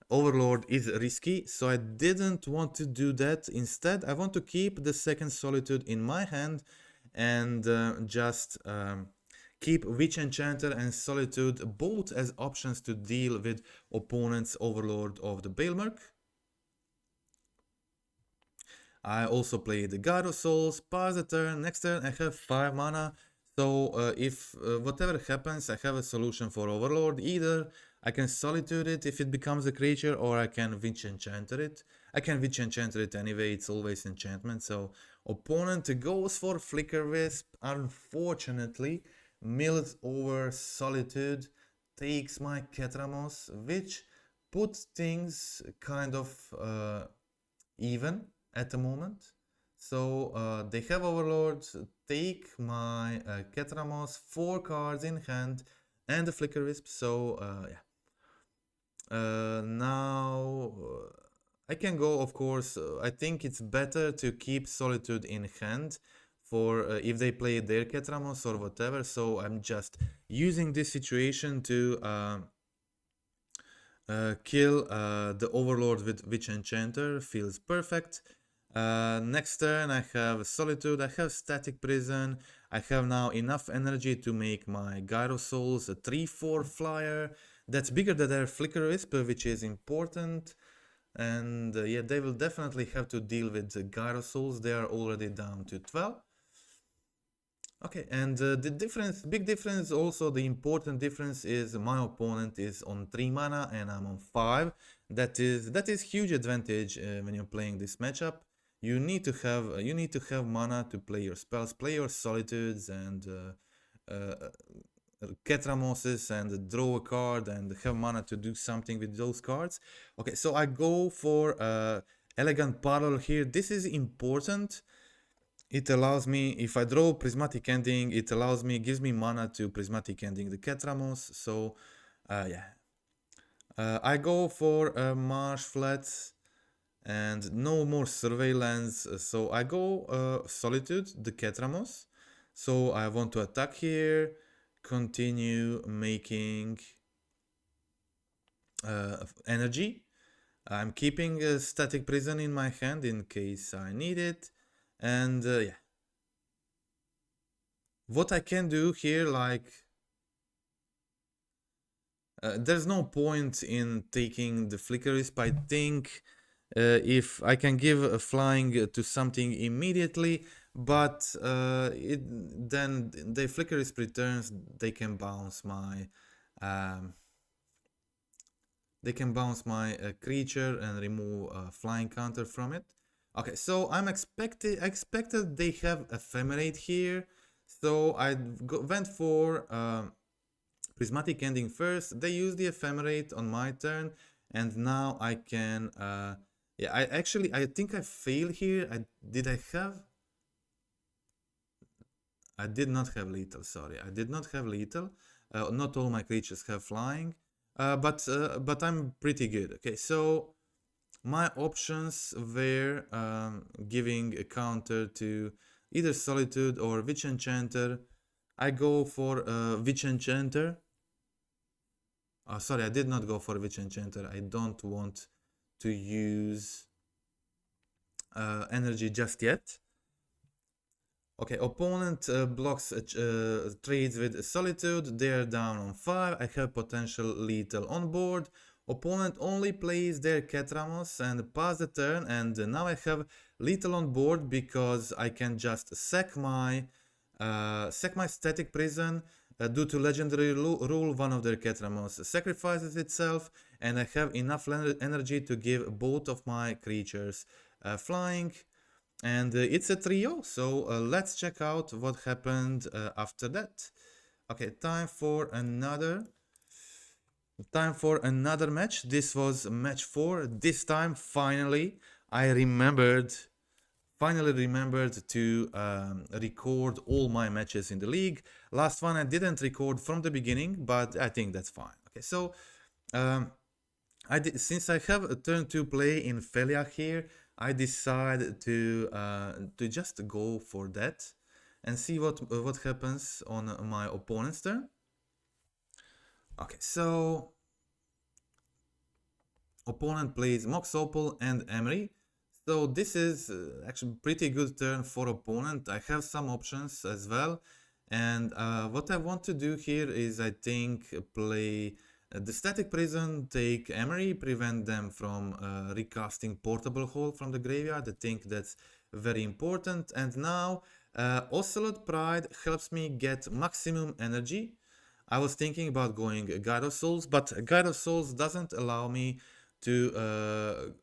Overlord is risky, so I didn't want to do that. Instead, I want to keep the second Solitude in my hand and just keep Witch Enchanter and Solitude both as options to deal with opponent's Overlord of the Balemurk. I also play the God of Souls, pass the turn, next turn I have 5 mana, so if whatever happens, I have a solution for Overlord. Either I can Solitude it if it becomes a creature, or I can Witch Enchanter it. I can Witch Enchanter it anyway, it's always enchantment, so opponent goes for Flicker Wisp, unfortunately, mills over Solitude, takes my Ketramose, which puts things kind of even at the moment. So they have Overlord, take my Ketramose, 4 cards in hand, and the Flicker Wisp. So yeah. Now I can go, of course. I think it's better to keep Solitude in hand for if they play their Ketramose or whatever. So I'm just using this situation to kill the Overlord with Witch Enchanter. Feels perfect. Next turn I have Solitude, I have Static Prison, I have now enough energy to make my Gyro Souls a 3-4 flyer. That's bigger than their Flicker Wisp, which is important. And yeah, they will definitely have to deal with the Gyro Souls, they are already down to 12. Okay, and the difference, big difference, also the important difference is my opponent is on 3 mana and I'm on 5. That is huge advantage when you're playing this matchup. You need to have mana to play your spells, play your Solitudes and Ketramoses, and draw a card and have mana to do something with those cards. Okay, so I go for Elegant Parallel here. This is important. It allows me, if I draw Prismatic Ending, it allows me, gives me mana to Prismatic Ending the Ketramose. So yeah, I go for Marsh Flats. and no more surveillance. So I go Solitude, the Ketramose. So I want to attack here, continue making energy. I'm keeping a static prison in my hand in case I need it. And yeah. What I can do here, like, there's no point in taking the flicker wisp. I think if I can give a flying to something immediately, but then the flicker wisp returns, they can bounce my um, creature and remove a flying counter from it. Okay, so I'm expected they have ephemerate here, so I went for prismatic ending first. They use the ephemerate on my turn, and now I can yeah, I think I fail here. I did not have lethal, sorry. I did not have lethal. Not all my creatures have flying. But I'm pretty good. Okay, so my options were giving a counter to either Solitude or Witch Enchanter. I go for Witch Enchanter. Sorry, I did not go for Witch Enchanter. I don't want to use energy just yet. Okay, opponent blocks trades with Solitude. They're down on 5. I have potential lethal on board. Opponent only plays their Ketramose and pass the turn, and now I have lethal on board because I can just sack my static prison. Due to legendary rule, one of their Ketramose sacrifices itself, and I have enough energy to give both of my creatures flying. And it's a trio, so let's check out what happened after that. Okay, time for another match. This was match 4. This time finally I remembered to record all my matches in the league. Last one I didn't record from the beginning, but I think that's fine. Okay, so since I have a turn 2 play in Phelia here, I decided to just go for that and see what happens on my opponent's turn. Okay, so opponent plays Mox Opal and Emery. So this is actually pretty good turn for opponent. I have some options as well, and what I want to do here is I think play the Static Prison, take Emery, prevent them from recasting Portable Hole from the graveyard. I think that's very important. And now Ocelot Pride helps me get maximum energy. I was thinking about going Guide of Souls, but Guide of Souls doesn't allow me to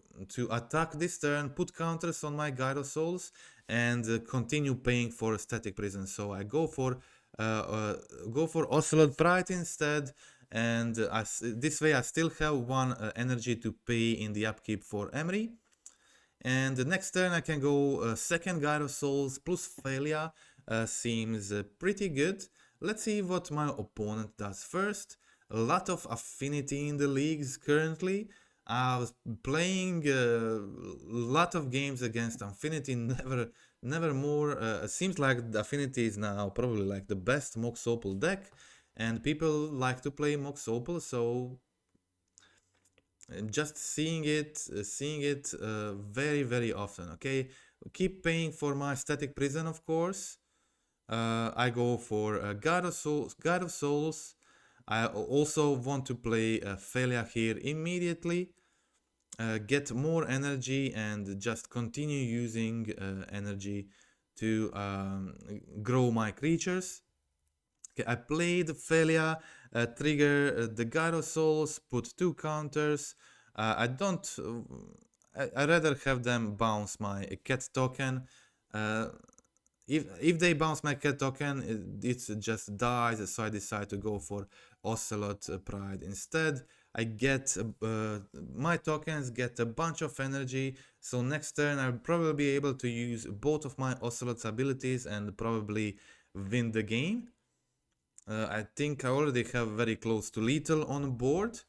attack this turn, put counters on my Guide of Souls, and continue paying for a Static Prison. So I go for Ocelot Pride instead, and this way I still have 1 energy to pay in the upkeep for Emery. And the next turn I can go second Guide of Souls plus Phelia. Seems pretty good. Let's see what my opponent does first. A lot of affinity in the leagues currently. I was playing a lot of games against Affinity, never more. Seems like the Affinity is now probably like the best Mox Opal deck, and people like to play Mox Opal, so just seeing it very often. Okay, keep paying for my Static Prison, of course. I go for God of Souls. I also want to play Phelia here immediately. Get more energy and just continue using energy to grow my creatures. Okay, I played Phelia, trigger the Gyro Souls, put 2 counters. I don't. I rather have them bounce my cat token. If they bounce my cat token, it just dies, so I decide to go for Ocelot Pride instead. I get my tokens get a bunch of energy, so next turn I'll probably be able to use both of my Ocelot's abilities and probably win the game. I think I already have very close to lethal on board.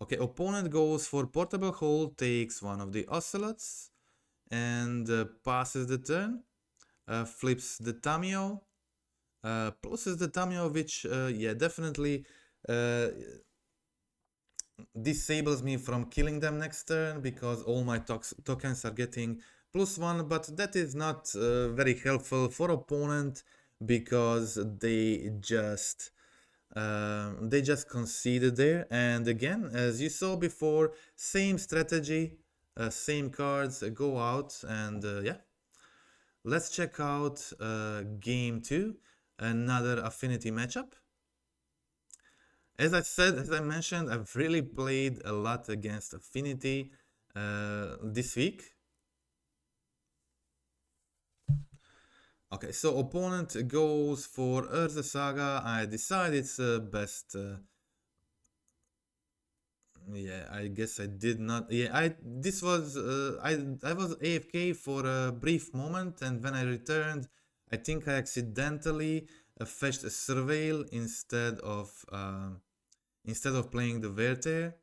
Okay, opponent goes for portable hold, takes one of the Ocelots, and passes the turn, flips the Tamio, pulses the Tamio, which, yeah, definitely disables me from killing them next turn because all my tokens are getting +1, but that is not very helpful for opponent because they just conceded there. And again, as you saw before, same strategy, same cards go out, and yeah. Let's check out game 2, another affinity matchup. As I mentioned, I've really played a lot against Affinity this week. Okay, so opponent goes for Urza Saga. I decide it's best. Yeah, I guess I did not. Yeah, I was AFK for a brief moment, and when I returned, I think I accidentally fetched a Surveil instead of playing the Verte.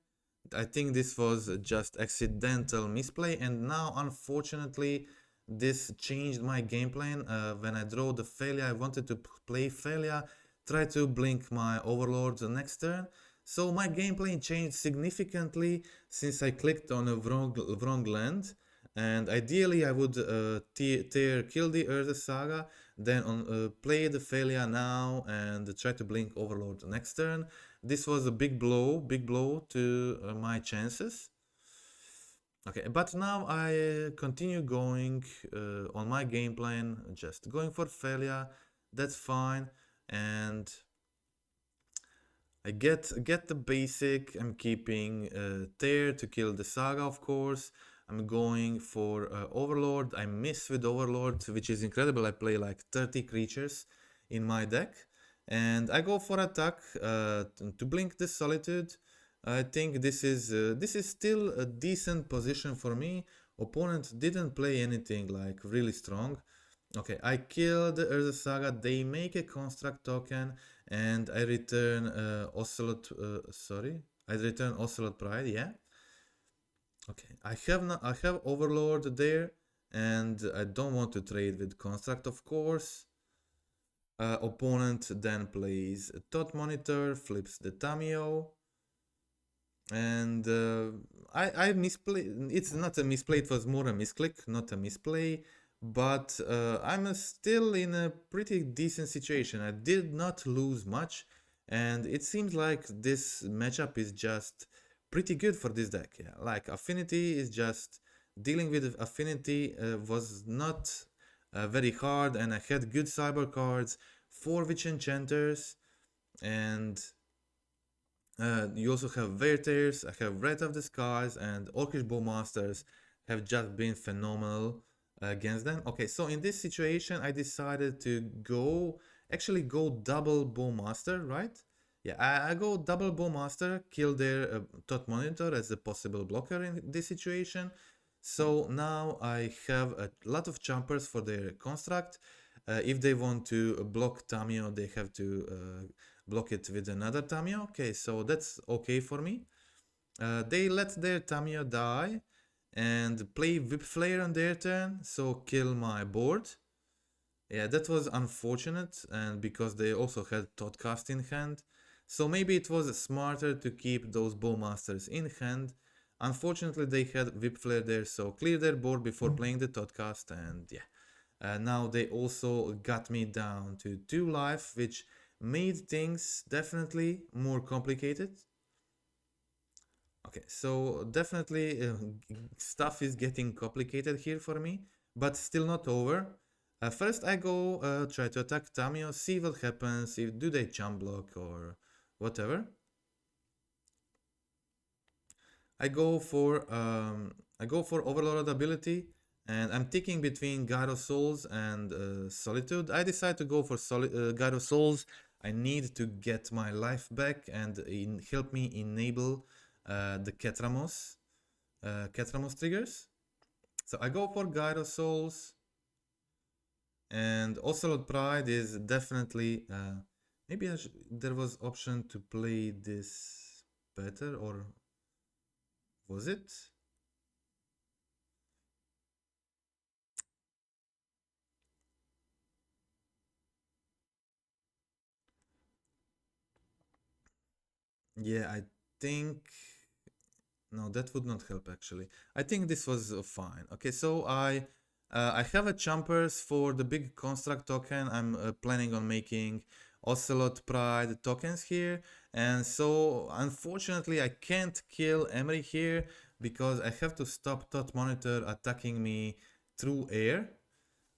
I think this was just accidental misplay, and now unfortunately this changed my game plan. When I draw the Phelia, I wanted to play Phelia, try to blink my Overlord the next turn. So my gameplay changed significantly since I clicked on a wrong land. And ideally I would kill the Urza Saga, then play the Phelia now and try to blink Overlord the next turn. This was a big blow to my chances. Okay, but now I continue going on my game plan, just going for Phelia. That's fine, and I get the basic. I'm keeping Tear to kill the Saga, of course. I'm going for Overlord. I miss with Overlord, which is incredible. I play like 30 creatures in my deck. And I go for attack to blink the Solitude. I think this is still a decent position for me. Opponent didn't play anything like really strong. Okay, I kill the Urza Saga. They make a construct token, and I return Ocelot. Sorry, I return Ocelot Pride. Yeah. Okay, I have Overlord there, and I don't want to trade with construct, of course. Opponent then plays a Thought Monitor, flips the Tamio, and I misplay. It's not a misplay. It was more a misclick, not a misplay. But I'm still in a pretty decent situation. I did not lose much, and it seems like this matchup is just pretty good for this deck. Yeah, like Affinity is just dealing with Affinity was not very hard, and I had good cyber cards, 4 Witch Enchanters, and you also have Verters, I have Red of the Skies, and Orcish Bowmasters have just been phenomenal against them. Okay, so in this situation, I decided to actually go double Bowmaster, right? Yeah, I go double Bowmaster, kill their Thought Monitor as a possible blocker in this situation. So now I have a lot of jumpers for their construct. If they want to block Tamio, they have to block it with another Tamio. Okay, so that's okay for me. They let their Tamio die and play Whip Flare on their turn, so kill my board. Yeah, that was unfortunate, and because they also had Thoughtcast in hand. So maybe it was smarter to keep those Bowmasters in hand. Unfortunately, they had Whip Flare there, so clear their board before playing the Thoughtcast, and yeah. Now they also got me down to 2 life, which made things definitely more complicated. Okay, so definitely stuff is getting complicated here for me, but still not over. First I go try to attack Tamio, see what happens, if do they jump block or whatever. I go for Overlord ability, and I'm ticking between Gyro Souls and Solitude. I decide to go for Gyro Souls. I need to get my life back and help me enable the Ketramose triggers. So I go for Gyro Souls, and Ocelot Pride is definitely maybe there was option to play this better, or Was it? Yeah, I think... No, that would not help actually. I think this was fine. Okay, so I have a jumpers for the big construct token. I'm planning on making Ocelot Pride tokens here, and so unfortunately I can't kill Emery here because I have to stop Thought Monitor attacking me through air.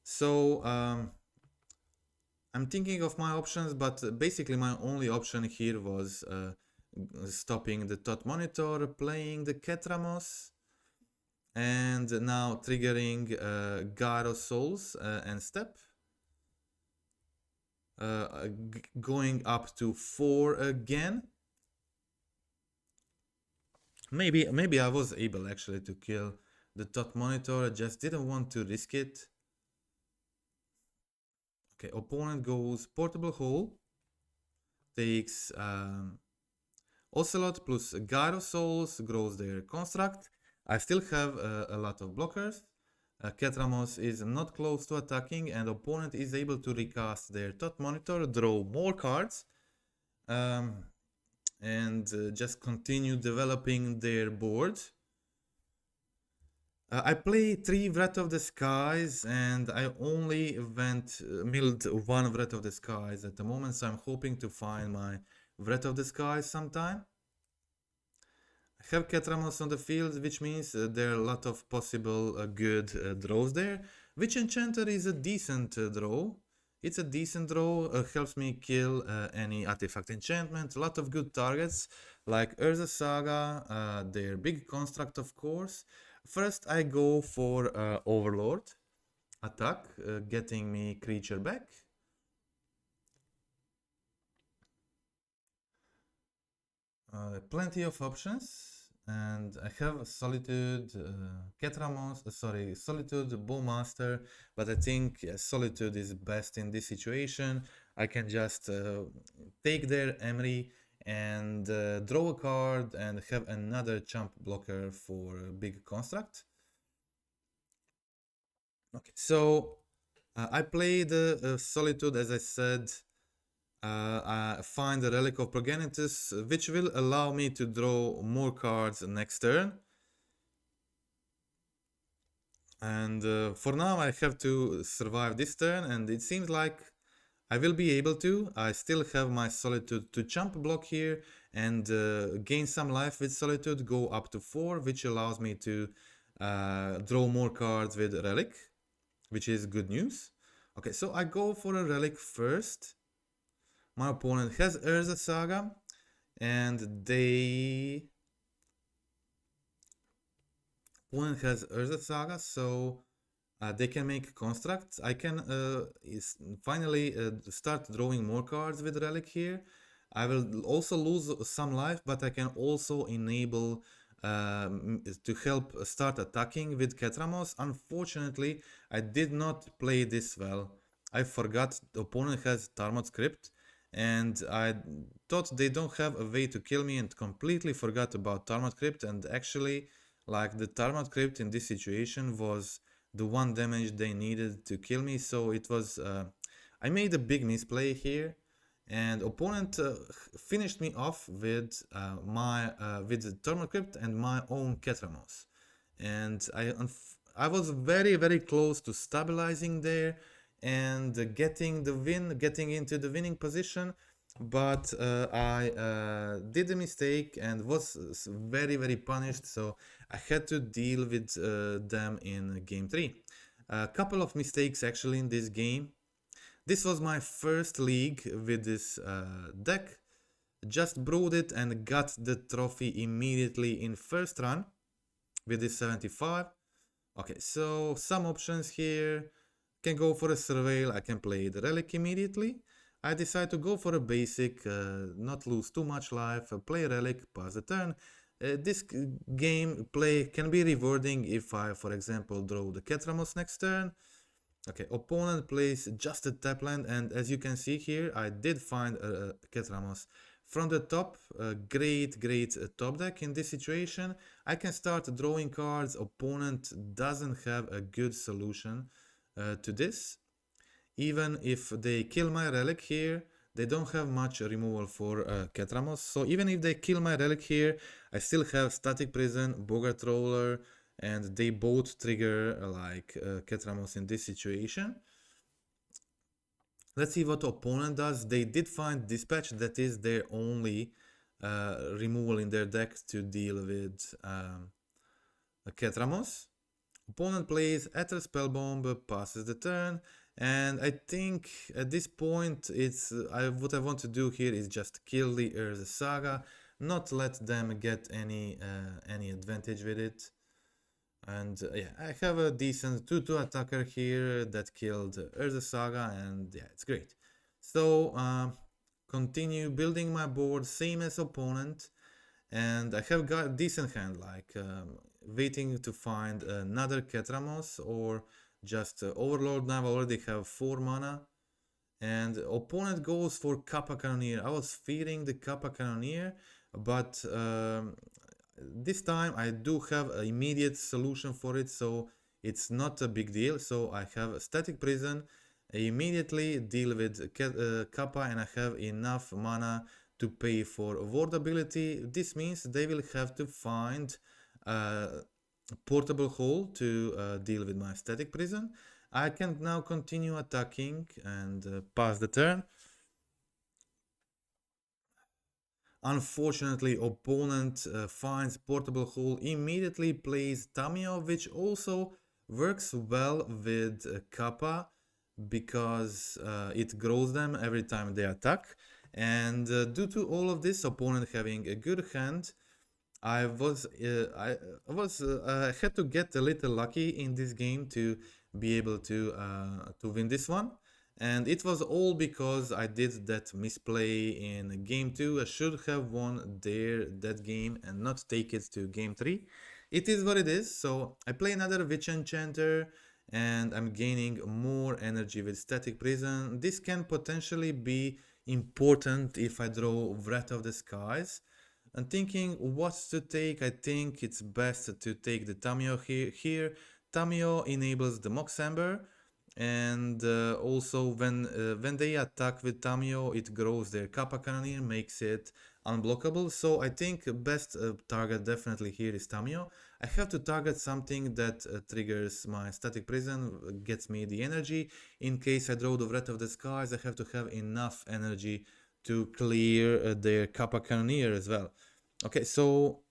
So I'm thinking of my options, but basically my only option here was stopping the Thought Monitor, playing the Ketramose, and now triggering Gyro Souls and Step. Going up to 4 again. Maybe I was able actually to kill the Thought Monitor, I just didn't want to risk it. Okay, opponent goes Portable Hole, takes Ocelot plus Gyro Souls, grows their construct. I still have a lot of blockers. Ketramose is not close to attacking, and opponent is able to recast their Thought Monitor, draw more cards, and just continue developing their board. I play 3 Wrath of the Skies, and I only milled 1 Wrath of the Skies at the moment, so I'm hoping to find my Wrath of the Skies sometime. I have Ketramose on the field, which means there are a lot of possible good draws there. Witch Enchanter is a decent draw. It's a decent draw, helps me kill any artifact enchantment, a lot of good targets like Urza Saga, their big construct of course. First I go for Overlord attack, getting me creature back. Plenty of options. And I have Solitude, Ketramose, Solitude, Bowmaster, but I think Solitude is best in this situation. I can just take their Emery and draw a card and have another jump blocker for a big construct. Okay, so I played Solitude, as I said. I find the Relic of Progenitus, which will allow me to draw more cards next turn. And for now I have to survive this turn, and it seems like I will be able to. I still have my Solitude to jump block here and gain some life with Solitude, go up to 4, which allows me to draw more cards with Relic, which is good news. Okay, so I go for a Relic first. My opponent has Urza Saga, and opponent has Urza Saga, so they can make constructs. I can finally start drawing more cards with Relic here. I will also lose some life, but I can also enable to help start attacking with Ketramose. Unfortunately, I did not play this well. I forgot the opponent has Tarmogoyf Script, and I thought they don't have a way to kill me and completely forgot about Tarmogoyf Script, and actually like the Tarmogoyf Script in this situation was the one damage they needed to kill me, so it was I made a big misplay here, and opponent finished me off with with the Tarmogoyf Script and my own Ketramose, and I was very close to stabilizing there and getting the win, getting into the winning position, but I did a mistake and was very punished, so I had to deal with them in game 3. A couple of mistakes actually in this game. This was my first league with this deck. Just brewed it and got the trophy immediately in first run with this 75. Okay, so some options here. Can go for a Surveil, I can play the Relic immediately. I decide to go for a basic, not lose too much life, play Relic, pass the turn. This game play can be rewarding if I, for example, draw the Ketramose next turn. Okay, opponent plays just a tap land, and as you can see here, I did find a Ketramose From the top, great top deck. In this situation, I can start drawing cards. Opponent doesn't have a good solution to this. Even if they kill my relic here, they don't have much removal for Ketramose. So even if they kill my relic here, I still have Static Prison, Bogart Roller, and they both trigger like Ketramose in this situation. Let's see what opponent does. They did find Dispatch, that is their only removal in their deck to deal with Ketramose. Opponent plays Ether Spellbomb, passes the turn, and I think at this point it's what I want to do here is just kill the Urza Saga, not let them get any advantage with it. And yeah, I have a decent 2/2 attacker here that killed Urza Saga, and yeah, it's great. So continue building my board, same as opponent, and I have got a decent hand, like waiting to find another Ketramose or just Overlord. Now I already have 4 mana, and opponent goes for Kappa Cannoneer. I was fearing the Kappa Cannoneer, but this time I do have an immediate solution for it, so it's not a big deal. So I have a Static Prison, I immediately deal with Kappa, and I have enough mana to pay for Ward ability. This means they will have to find a portable hole to deal with my Static Prison. I can now continue attacking and pass the turn. Unfortunately, opponent finds portable hole, immediately plays Tamiyo, which also works well with Kappa because it grows them every time they attack. And due to all of this, opponent having a good hand, I had to get a little lucky in this game to be able to win this one. And it was all because I did that misplay in game 2. I should have won that game and not take it to game 3. It is what it is. So I play another Witch Enchanter and I'm gaining more energy with Static Prison. This can potentially be important if I draw Wrath of the Skies. I'm thinking what to take. I think it's best to take the Tamiyo here. Tamiyo enables the Mox Amber, and also when they attack with Tamiyo, it grows their Kappa Cannoneer, makes it unblockable. So I think best target definitely here is Tamiyo. I have to target something that triggers my Static Prison, gets me the energy. In case I draw the Wrath of the Skies, I have to have enough energy to clear their Kappa Cannoneer as well. Okay, so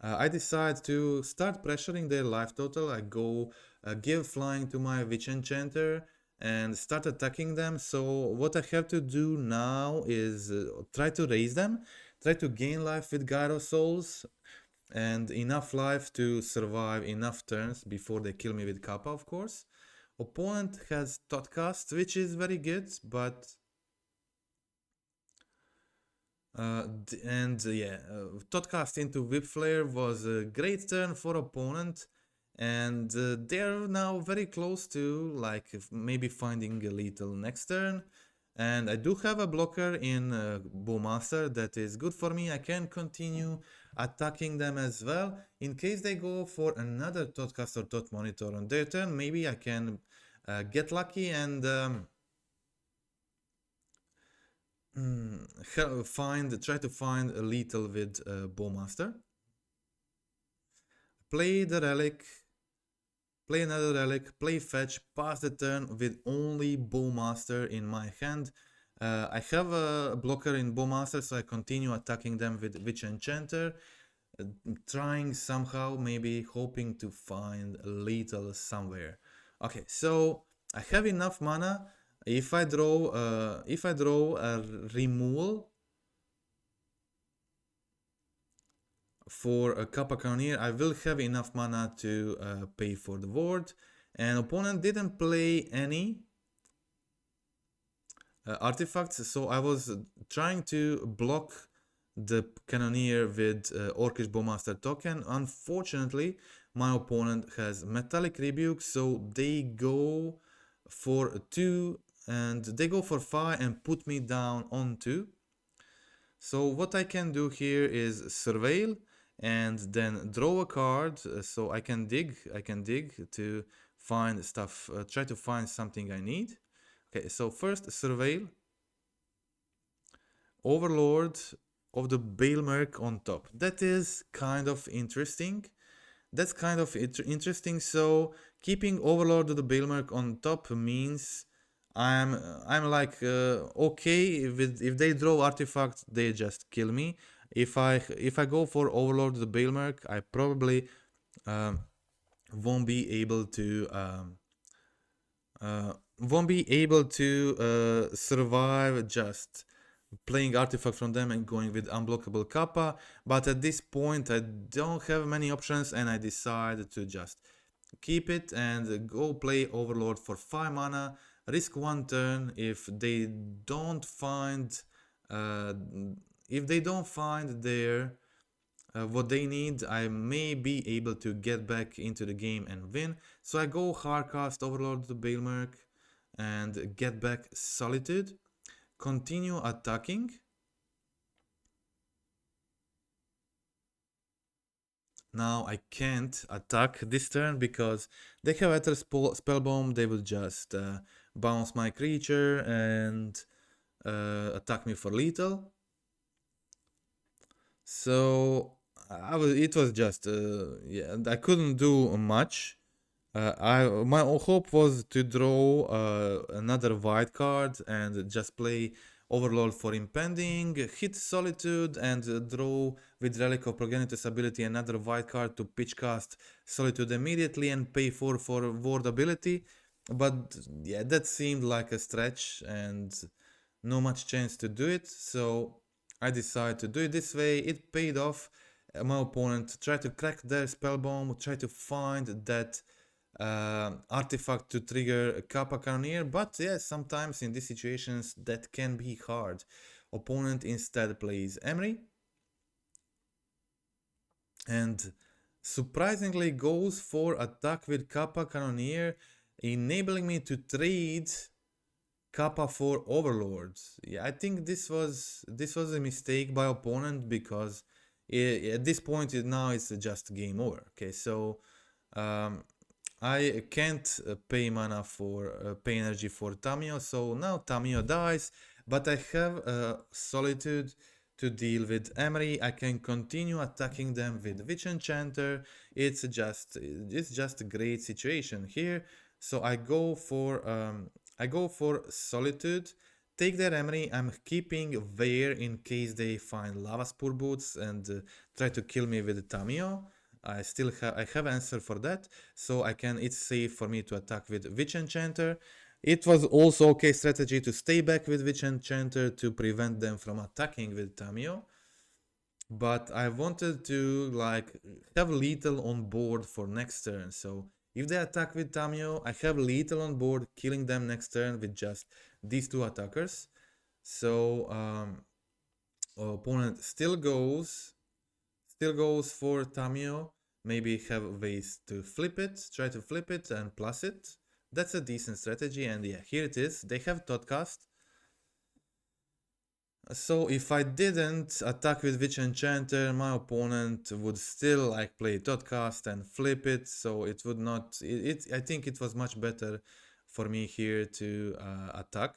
I decide to start pressuring their life total. I go give flying to my Witch Enchanter and start attacking them. So what I have to do now is try to raise them, try to gain life with Gyro Souls and enough life to survive enough turns before they kill me with Kappa, of course. Opponent has Thoughtcast, which is very good, but Thoughtcast into Whip Flare was a great turn for opponent, and they're now very close to like maybe finding a lethal next turn. And I do have a blocker in Bowmaster that is good for me. I can continue attacking them as well. In case they go for another Thoughtcast or Thought Monitor on their turn, maybe I can get lucky and try to find a lethal with Bowmaster. Play the relic, play another relic, play fetch, pass the turn with only Bowmaster in my hand. I have a blocker in Bowmaster, so I continue attacking them with Witch Enchanter, trying somehow, maybe hoping to find a lethal somewhere. Okay, so I have enough mana. If I draw a removal for a Kappa Cannoneer, I will have enough mana to pay for the ward. And opponent didn't play any artifacts, so I was trying to block the Cannoneer with Orcish Bowmaster token. Unfortunately, my opponent has Metallic Rebuke, so they go for 2 and they go for 5 and put me down on 2. So what I can do here is surveil and then draw a card. So I can dig to find stuff, try to find something I need. Okay, so first surveil, Overlord of the Balemurk on top. That is kind of interesting. That's kind of interesting. So keeping Overlord of the Balemurk on top means I'm like okay if they draw artifact they just kill me. If I go for Overlord of the Balemurk, I probably um, won't be able to survive just playing artifact from them and going with unblockable Kappa. But at this point I don't have many options and I decided to just keep it and go play Overlord for 5 mana, risk 1 turn. Don't find uh, if they don't find their what they need, I may be able to get back into the game and win. So I go hardcast Overlord to Balemurk and get back Solitude, continue attacking. Now I can't attack this turn because they have Ether Spellbomb. They will just bounce my creature and attack me for lethal. So it was just yeah, I couldn't do much. My hope was to draw another white card and just play Overlord for impending, hit Solitude, and draw with Relic of Progenitus ability another white card to pitch cast Solitude immediately and pay 4 for Ward ability. But yeah, that seemed like a stretch and no much chance to do it, so I decided to do it this way. It paid off. My opponent tried to crack their spellbomb, tried to find that artifact to trigger a Kappa Cannoneer, but yeah, sometimes in these situations that can be hard. Opponent instead plays Emery and surprisingly goes for attack with Kappa Cannoneer, enabling me to trade Kappa for Overlords. Yeah, I think this was a mistake by opponent because at this point now it's just game over. Okay, so I can't pay mana for pay energy for Tamiyo, so now Tamiyo dies, but I have Solitude to deal with Emery. I can continue attacking them with Witch Enchanter. It's just a great situation here. So I go for Solitude, take their Emery. I'm keeping Weir in case they find Lava Spore Boots and try to kill me with Tamiyo. I have answer for that, so it's safe for me to attack with Witch Enchanter. It was also okay strategy to stay back with Witch Enchanter to prevent them from attacking with Tamiyo. But I wanted to like have lethal on board for next turn. So if they attack with Tamiyo, I have lethal on board, killing them next turn with just these two attackers. So opponent still goes for Tamiyo. Maybe have ways to flip it, try to flip it and plus it. That's a decent strategy, and yeah, here it is. They have Totcast. So if I didn't attack with Witch Enchanter, my opponent would still like play Totcast and flip it, so it would not... I think it was much better for me here to attack.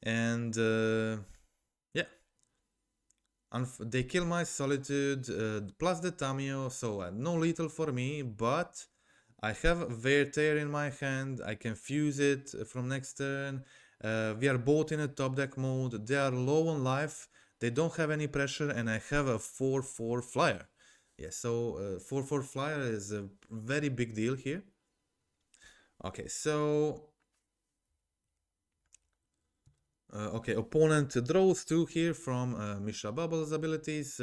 And yeah. They kill my Solitude plus the Tamiyo, so no lethal for me, but I have Wear Tear in my hand. I can fuse it from next turn. We are both in a top deck mode. They are low on life. They don't have any pressure, and I have a 4/4 flyer. Yeah, so 4/4 flyer is a very big deal here. Okay, so okay, opponent draws 2 here from Mishra Bubble's abilities.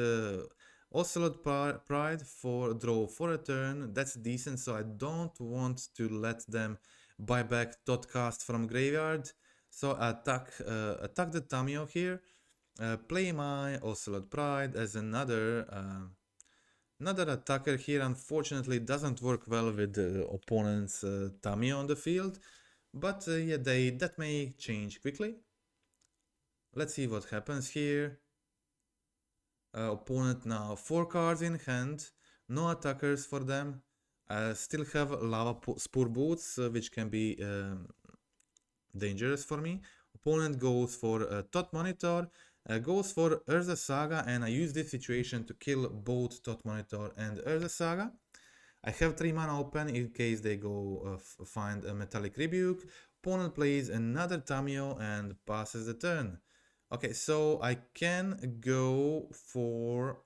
Ocelot Pride for draw for a turn. That's decent, so I don't want to let them buy back Totcast from graveyard. So attack the Tamiyo here. Play my Ocelot Pride as another attacker here. Unfortunately, doesn't work well with the opponent's Tamiyo on the field, but yeah, that may change quickly. Let's see what happens here. Opponent now 4 cards in hand, no attackers for them. Still have lava spore boots, which can be dangerous for me. Opponent goes for Tot Monitor, goes for Urza Saga, and I use this situation to kill both Tot Monitor and Urza Saga. I have 3 mana open in case they go find a Metallic Rebuke. Opponent plays another Tamio and passes the turn. Okay, so I can go for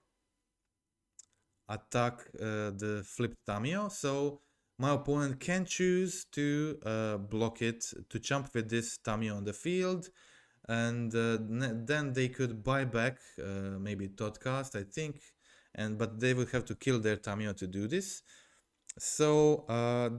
attack the flipped Tamio. So my opponent can choose to block it, to jump with this Tamio on the field. And then they could buy back maybe Todcast, I think. But they will have to kill their Tamio to do this. So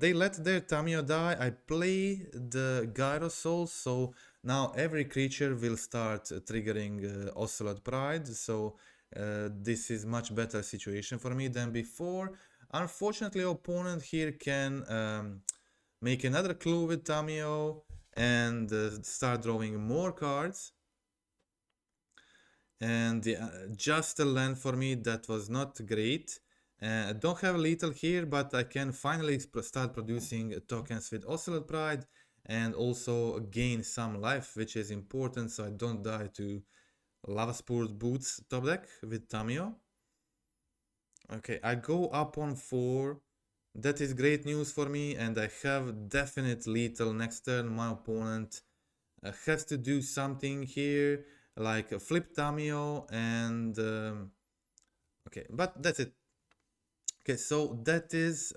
they let their Tamio die. I play the Gyro Soul, so now every creature will start triggering Ocelot Pride. So this is much better situation for me than before. Unfortunately, opponent here can make another clue with Tamio and start drawing more cards. And just a land for me that was not great. I don't have lethal here, but I can finally start producing tokens with Ocelot Pride and also gain some life, which is important so I don't die to Lava Spore Boots top deck with Tamio. Okay, I go up on 4. That is great news for me, and I have definite lethal next turn. My opponent has to do something here, like a flip Tamio and... okay, but that's it. Okay, so that is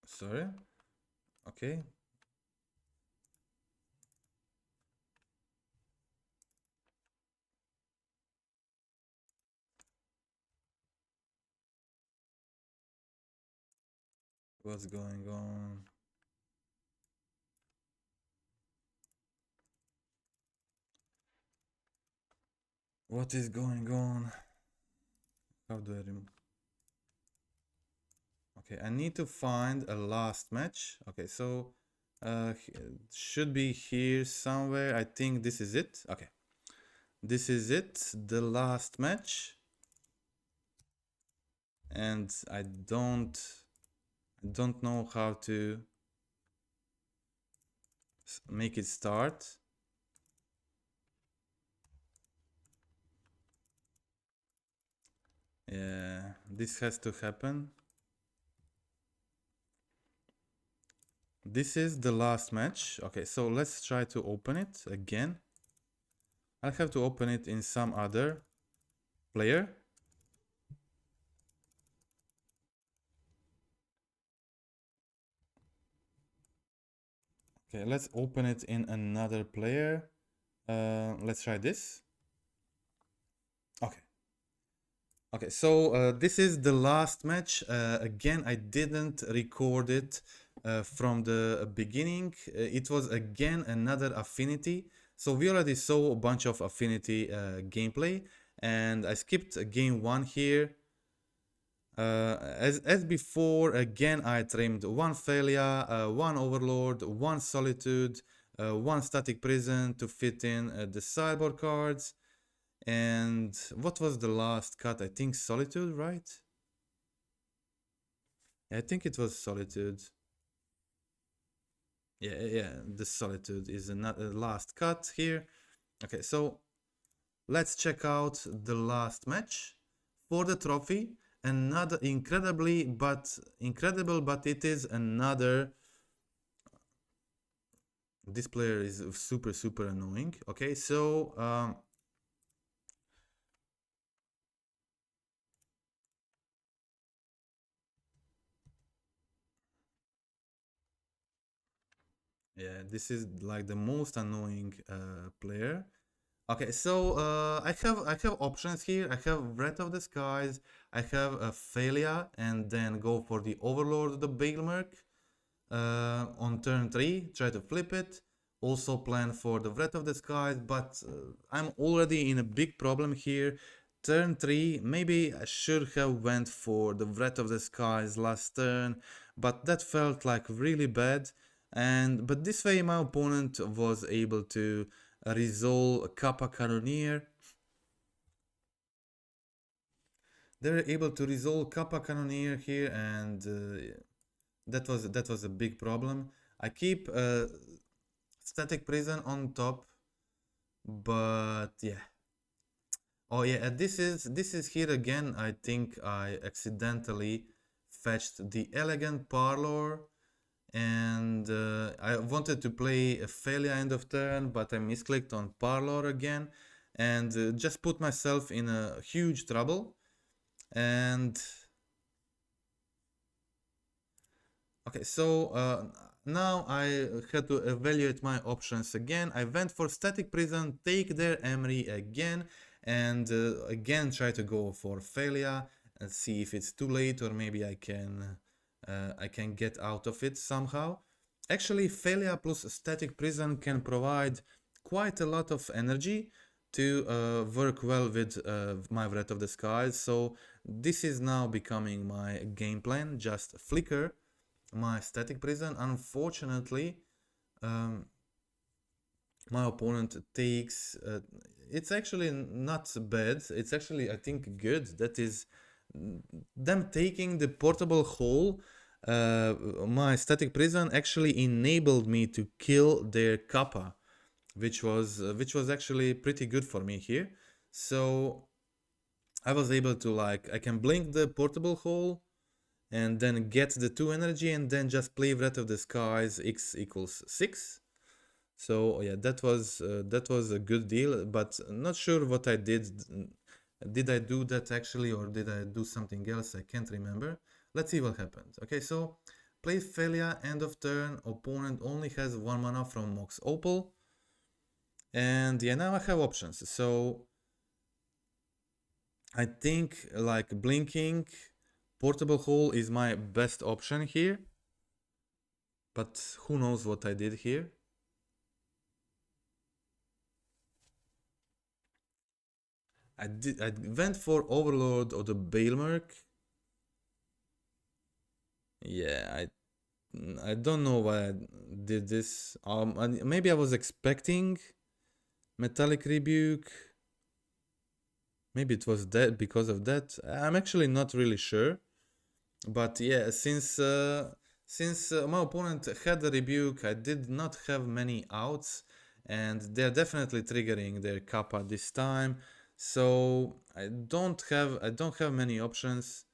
sorry. Okay. What's going on? What is going on? How do I remove? Okay, I need to find a last match. Okay, so should be here somewhere. I think this is it. Okay, this is it, the last match. And I don't know how to make it start. Yeah, this has to happen. This is the last match. Okay, so let's try to open it again. I'll have to open it in some other player. Okay, let's open it in another player. Let's try this. Okay. Okay, so this is the last match. Again, I didn't record it from the beginning. It was again another affinity. So we already saw a bunch of affinity gameplay, and I skipped game 1 here. As before, again I trimmed 1 Phelia, 1 Overlord, 1 Solitude, 1 Static Prison to fit in the sideboard cards. And what was the last cut? I think Solitude, right? I think it was Solitude. Yeah, the Solitude is the last cut here. Okay, so let's check out the last match for the trophy. Another incredible, but it is another. This player is super annoying. Okay, so yeah, this is like the most annoying player. Okay, so I have options here. I have Breath of the Skies. I have a Phelia, and then go for the Overlord of the Balemurk. On turn 3, try to flip it. Also plan for the Breath of the Skies, but I'm already in a big problem here. Turn 3, maybe I should have went for the Breath of the Skies last turn, but that felt like really bad. And but this way my opponent was able to resolve Kappa Cannoneer. They were able to resolve Kappa Cannoneer here, and that was a big problem. I keep Static Prison on top, but yeah. Oh yeah, this is here again. I think I accidentally fetched the Elegant Parlor, and I wanted to play a Phelia end of turn, but I misclicked on Parlor again, and just put myself in a huge trouble. And okay, so now I had to evaluate my options again. I went for Static Prison, take their Emery again, and again try to go for Phelia and see if it's too late, or maybe I can get out of it somehow. Actually, Phelia plus Static Prison can provide quite a lot of energy to work well with my Wrath of the Skies. So this is now becoming my game plan. Just flicker my Static Prison. Unfortunately, my opponent takes it's actually not bad, it's actually I think good. That is them taking the portable hole. My Static Prison actually enabled me to kill their Kappa, which was actually pretty good for me here. So I was able to, like, I can blink the portable hole and then get the 2 energy and then just play Wrath of the Skies x equals 6. So yeah, that was a good deal, but not sure what I did. Did I do that actually, or did I do something else? I can't remember. Let's see what happened. Okay, so play Phelia, end of turn. Opponent only has 1 mana from Mox Opal. And yeah, now I have options. So I think like blinking Portable Hole is my best option here. But who knows what I did here. I went for Overlord or the Balemurk. Yeah, I don't know why I did this. Maybe I was expecting Metallic Rebuke. Maybe it was that because of that. I'm actually not really sure. But yeah, since my opponent had the Rebuke, I did not have many outs, and they're definitely triggering their Kappa this time. So I don't have many options.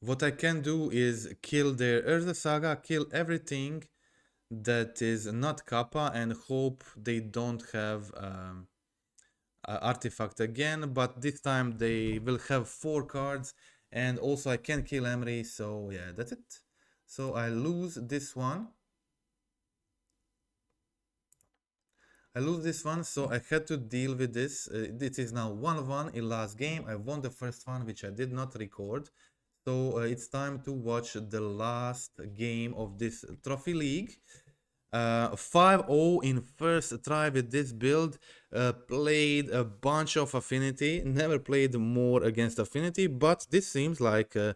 What I can do is kill their Urza Saga, kill everything that is not Kappa, and hope they don't have artifact again, but this time they will have 4 cards, and also I can kill Emery, so yeah, that's it. So I lose this one. So I had to deal with this. It is now 1-1 in last game. I won the first one, which I did not record. So it's time to watch the last game of this trophy league. 5-0 in first try with this build. Played a bunch of Affinity. Never played more against Affinity, but this seems like a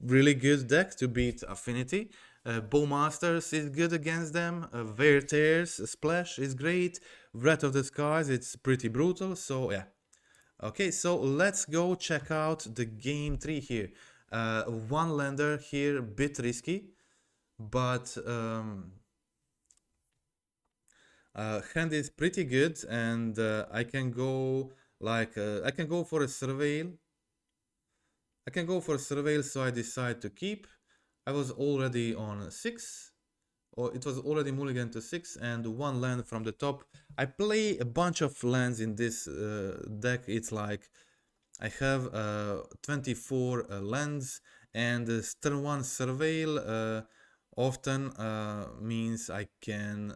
really good deck to beat Affinity. Bowmasters is good against them. Verteers Splash is great. Wrath of the Skies, it's pretty brutal. So yeah. Okay, so let's go check out the game 3 here. One lander here, bit risky, but hand is pretty good, and I can go like I can go for a surveil. So I decide to keep. I was already on 6, or it was already mulligan to 6, and 1 land from the top. I play a bunch of lands in this deck. It's like I have 24 lands, and turn 1 surveil often means I can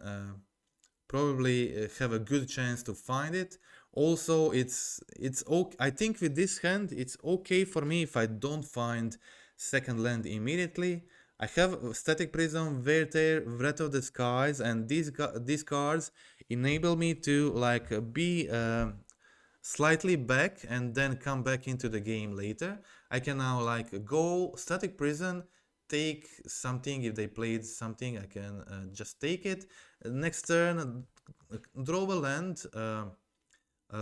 probably have a good chance to find it. Also, it's okay. I think with this hand, it's okay for me if I don't find second land immediately. I have Static Prism, Verteer, Wrath of the Skies, and these cards enable me to like be slightly back and then come back into the game later. I can now like go Static Prison, take something. If they played something, I can just take it. Next turn, draw a land,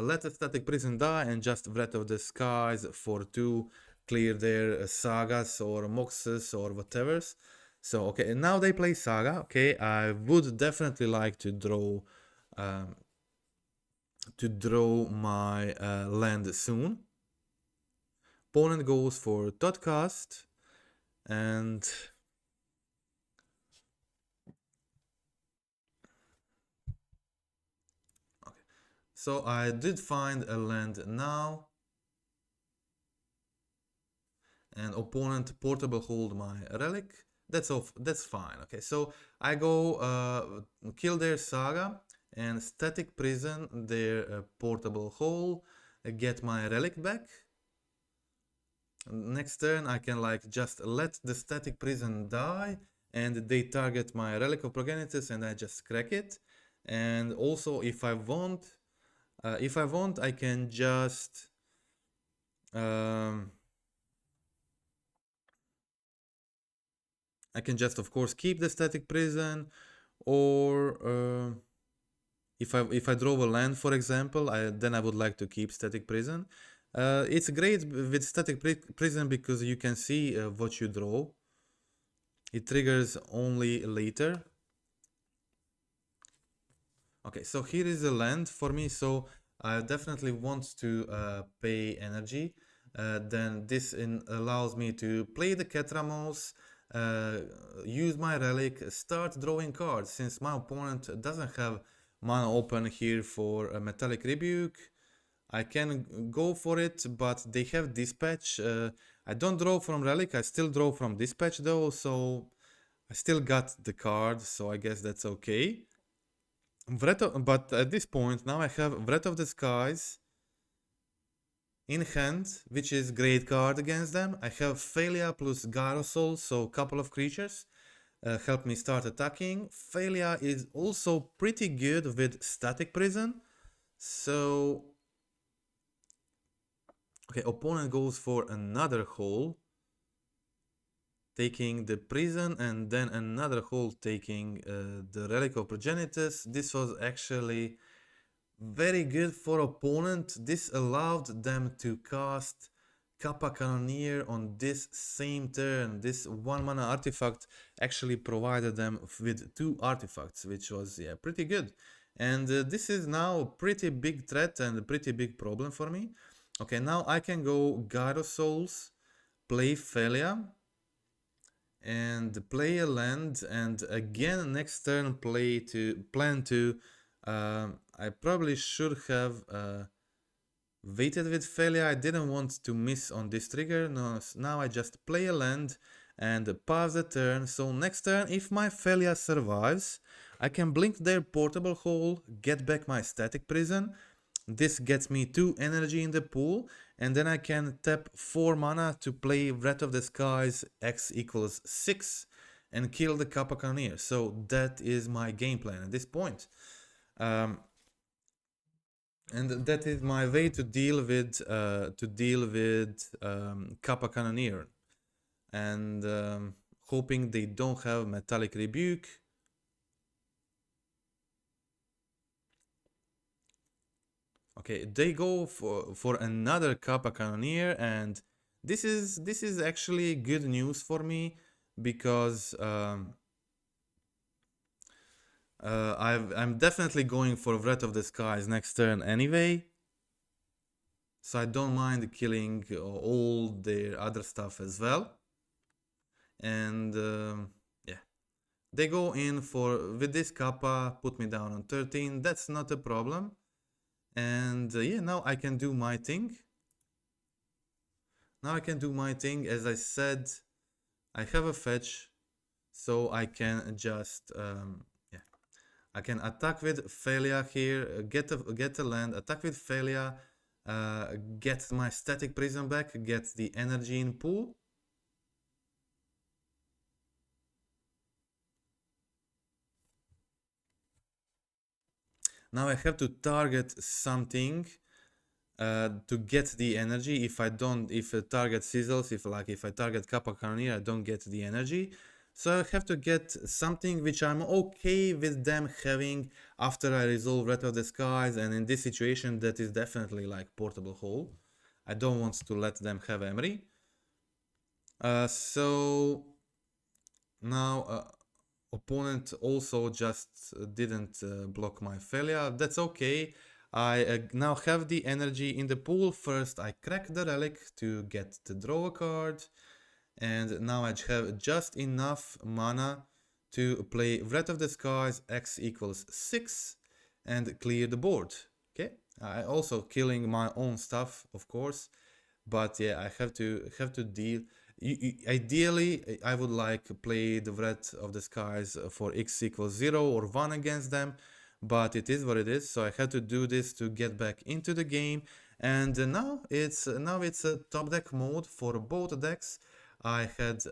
let the static prison die, and just Wrath of the Skies for 2, clear their sagas or moxes or whatever's. So, okay, and now they play saga. Okay, I would definitely like to draw my land soon. Opponent goes for dot cast, and okay, so I did find a land now, and opponent portable hold my relic. That's fine. Okay, so I go kill their saga and static prison their portable hole, get my relic back. Next turn I can like just let the static prison die, and they target my Relic of Progenitus, and I just crack it. And also if I want, I can just of course keep the static prison, or if I draw a land, for example, then I would like to keep static prison. It's great with static prison because you can see what you draw. It triggers only later. Okay, so here is a land for me, so I definitely want to pay energy. Then this allows me to play the Ketramose, use my relic, start drawing cards. Since my opponent doesn't have mana open here for a Metallic Rebuke, I can go for it, but they have Dispatch. I don't draw from Relic, I still draw from Dispatch though, so I still got the card, so I guess that's okay. But at this point, now I have Wrath of the Skies in hand, which is great card against them. I have Phelia plus Gyrosoul, so couple of creatures help me start attacking. Phelia is also pretty good with Static Prison. So, okay, opponent goes for another hole, taking the prison, and then another hole taking the Relic of Progenitus. This was actually very good for opponent. This allowed them to cast Kappa Cannoneer on this same turn. This 1 mana artifact actually provided them with 2 artifacts, which was pretty good. And this is now a pretty big threat and a pretty big problem for me. Okay, now I can go Gyrosols, play Phelia, and play a land, and again next turn plan to I probably should have waited with Phelia. I didn't want to miss on this trigger. No, now I just play a land and pass the turn. So next turn, if my Phelia survives, I can blink their portable hole, get back my static prison. This gets me 2 energy in the pool, and then I can tap 4 mana to play Wrath of the Skies X equals 6 and kill the Kappa Cannoneer. So that is my game plan at this point. And that is my way to deal with Kappa Cannoneer, and hoping they don't have Metallic Rebuke. Okay, they go for another Kappa Cannoneer, and this is actually good news for me because I'm definitely going for Wrath of the Skies next turn anyway, so I don't mind killing all their other stuff as well. And yeah, they go in for with this Kappa, put me down on 13. That's not a problem. And yeah, now I can do my thing. Now I can do my thing. As I said, I have a fetch, so I can just I can attack with Phelia here, get a land, attack with Phelia, get my static prison back, get the energy in pool. Now I have to target something. to get the energy. If a target sizzles, if I target Kappa Cannoneer, I don't get the energy. So I have to get something which I'm okay with them having after I resolve Wrath of the Skies, and in this situation that is definitely like Portable Hole. I don't want to let them have Emery. So now opponent also just didn't block my Phelia. That's okay. I now have the energy in the pool. First I crack the relic to get the draw a card, and now I have just enough mana to play Wrath of the Skies X equals 6 and clear the board. Okay, I also killing my own stuff, of course, but yeah, I have to deal. Ideally, I would like to play the Wrath of the Skies for X equals 0 or 1 against them, but it is what it is, so I had to do this to get back into the game. And now it's a top deck mode for both decks. I had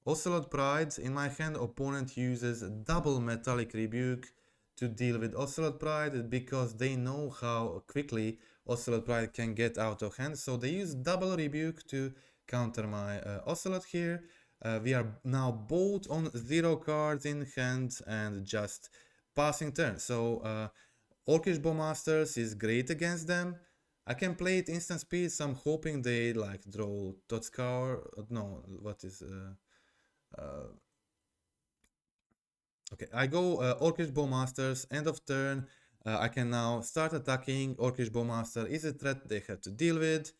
Ocelot Pride in my hand. Opponent uses double Metallic Rebuke to deal with Ocelot Pride because they know how quickly Ocelot Pride can get out of hand. So they use double Rebuke to counter my Ocelot here. We are now both on 0 cards in hand and just passing turn. So Orcish Bowmasters is great against them. I can play it instant speed, so I'm hoping they like draw Totskar. No, what is okay, I go Orcish Bowmasters, end of turn. I can now start attacking. Orcish Bowmaster is a threat they have to deal with.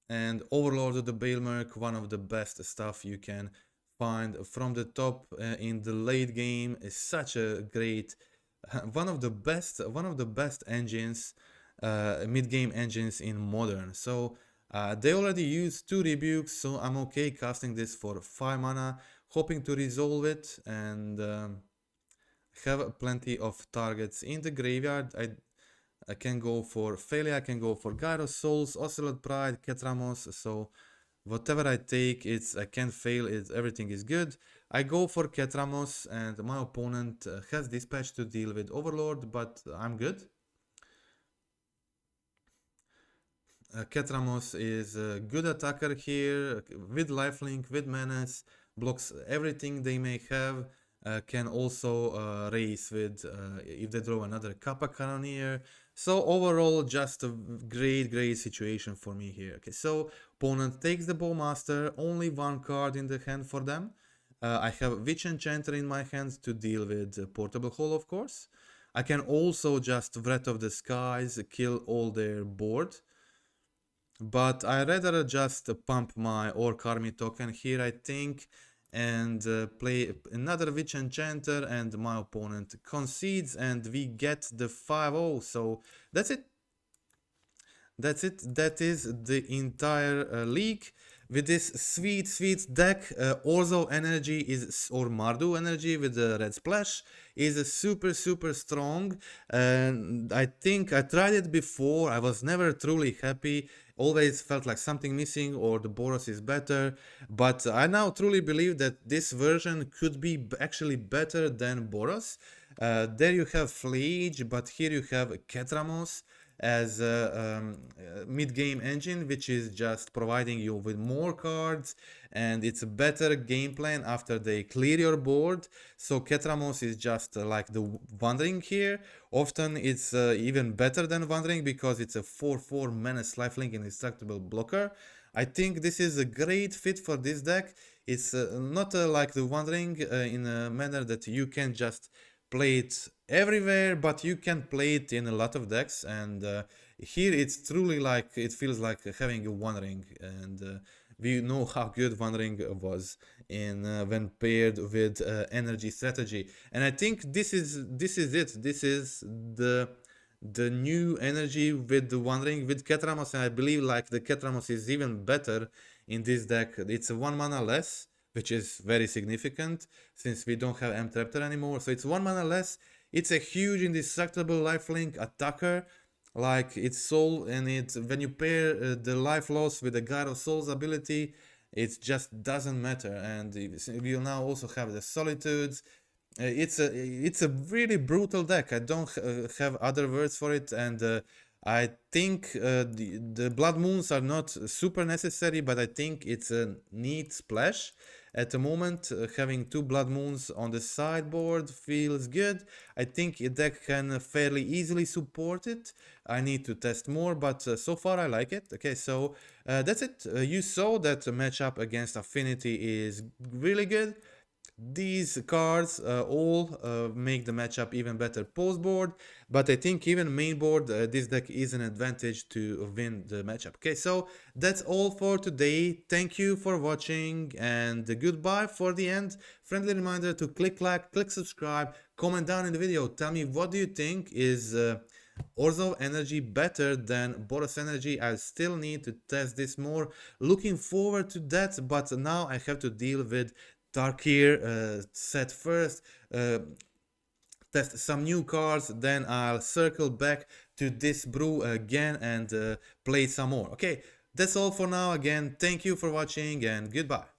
And Overlord of the Balemurk, one of the best stuff you can find from the top in the late game, is such a great, one of the best engines, mid-game engines in Modern. So they already used 2 rebukes, so I'm okay casting this for 5 mana, hoping to resolve it and have plenty of targets in the graveyard. I can go for Phelia, I can go for Gyro Souls, Ocelot Pride, Ketramose, so whatever I take, I can't fail, everything is good. I go for Ketramose and my opponent has Dispatch to deal with Overlord, but I'm good. Ketramose is a good attacker here, with lifelink, with menace, blocks everything they may have, can also race with, if they draw another Kappa Cannoneer. So overall, just a great situation for me here. Okay, so opponent takes the Bowmaster, only 1 card in the hand for them. I have Witch Enchanter in my hand to deal with Portable Hole, of course. I can also just Wrath of the Skies, kill all their board. But I rather just pump my Orc Army token here, I think, and play another Witch Enchanter, and my opponent concedes, and we get the 5-0. So that's it. That's it. That is the entire league. With this sweet deck, Orzhov Energy or Mardu Energy with the red splash is a super strong. And I think I tried it before. I was never truly happy. Always felt like something missing or the Boros is better. But I now truly believe that this version could be actually better than Boros. There you have Flage, but here you have Ketramose as a mid-game engine, which is just providing you with more cards, and it's a better game plan after they clear your board. So Ketramose is just like the Wandering here. Often it's even better than Wandering because it's a 4/4 menace, lifelink, and indestructible blocker. I think this is a great fit for this deck. It's not like the Wandering in a manner that you can just play it everywhere, but you can play it in a lot of decks, and here it's truly like, it feels like having a Wandering, and we know how good Wandering was in when paired with energy strategy. And I think this is it. This is the new energy with the Wandering with Ketramose, and I believe like the Ketramose is even better in this deck. It's a 1 mana less, which is very significant since we don't have M-Traptor anymore. So it's 1 mana less. It's a huge indestructible lifelink attacker. Like it's soul, and it's when you pair the life loss with the Gyro Souls ability, it just doesn't matter. And we'll now also have the Solitudes. It's a really brutal deck. I don't have other words for it, and I think the Blood Moons are not super necessary, but I think it's a neat splash. At the moment, having 2 Blood Moons on the sideboard feels good. I think a deck can fairly easily support it. I need to test more, but so far I like it. Okay, so that's it. You saw that the matchup against Affinity is really good. These cards all make the matchup even better post board, but I think even main board this deck is an advantage to win the matchup. Okay, so that's all for today. Thank you for watching and goodbye for the end. Friendly reminder to click like, click subscribe, comment down in the video. Tell me, what do you think? Is Orzhov Energy better than Boros Energy? I still need to test this more. Looking forward to that, but now I have to deal with Tarkir set first, test some new cards, then I'll circle back to this brew again and play some more. Okay, that's all for now. Again, thank you for watching and goodbye.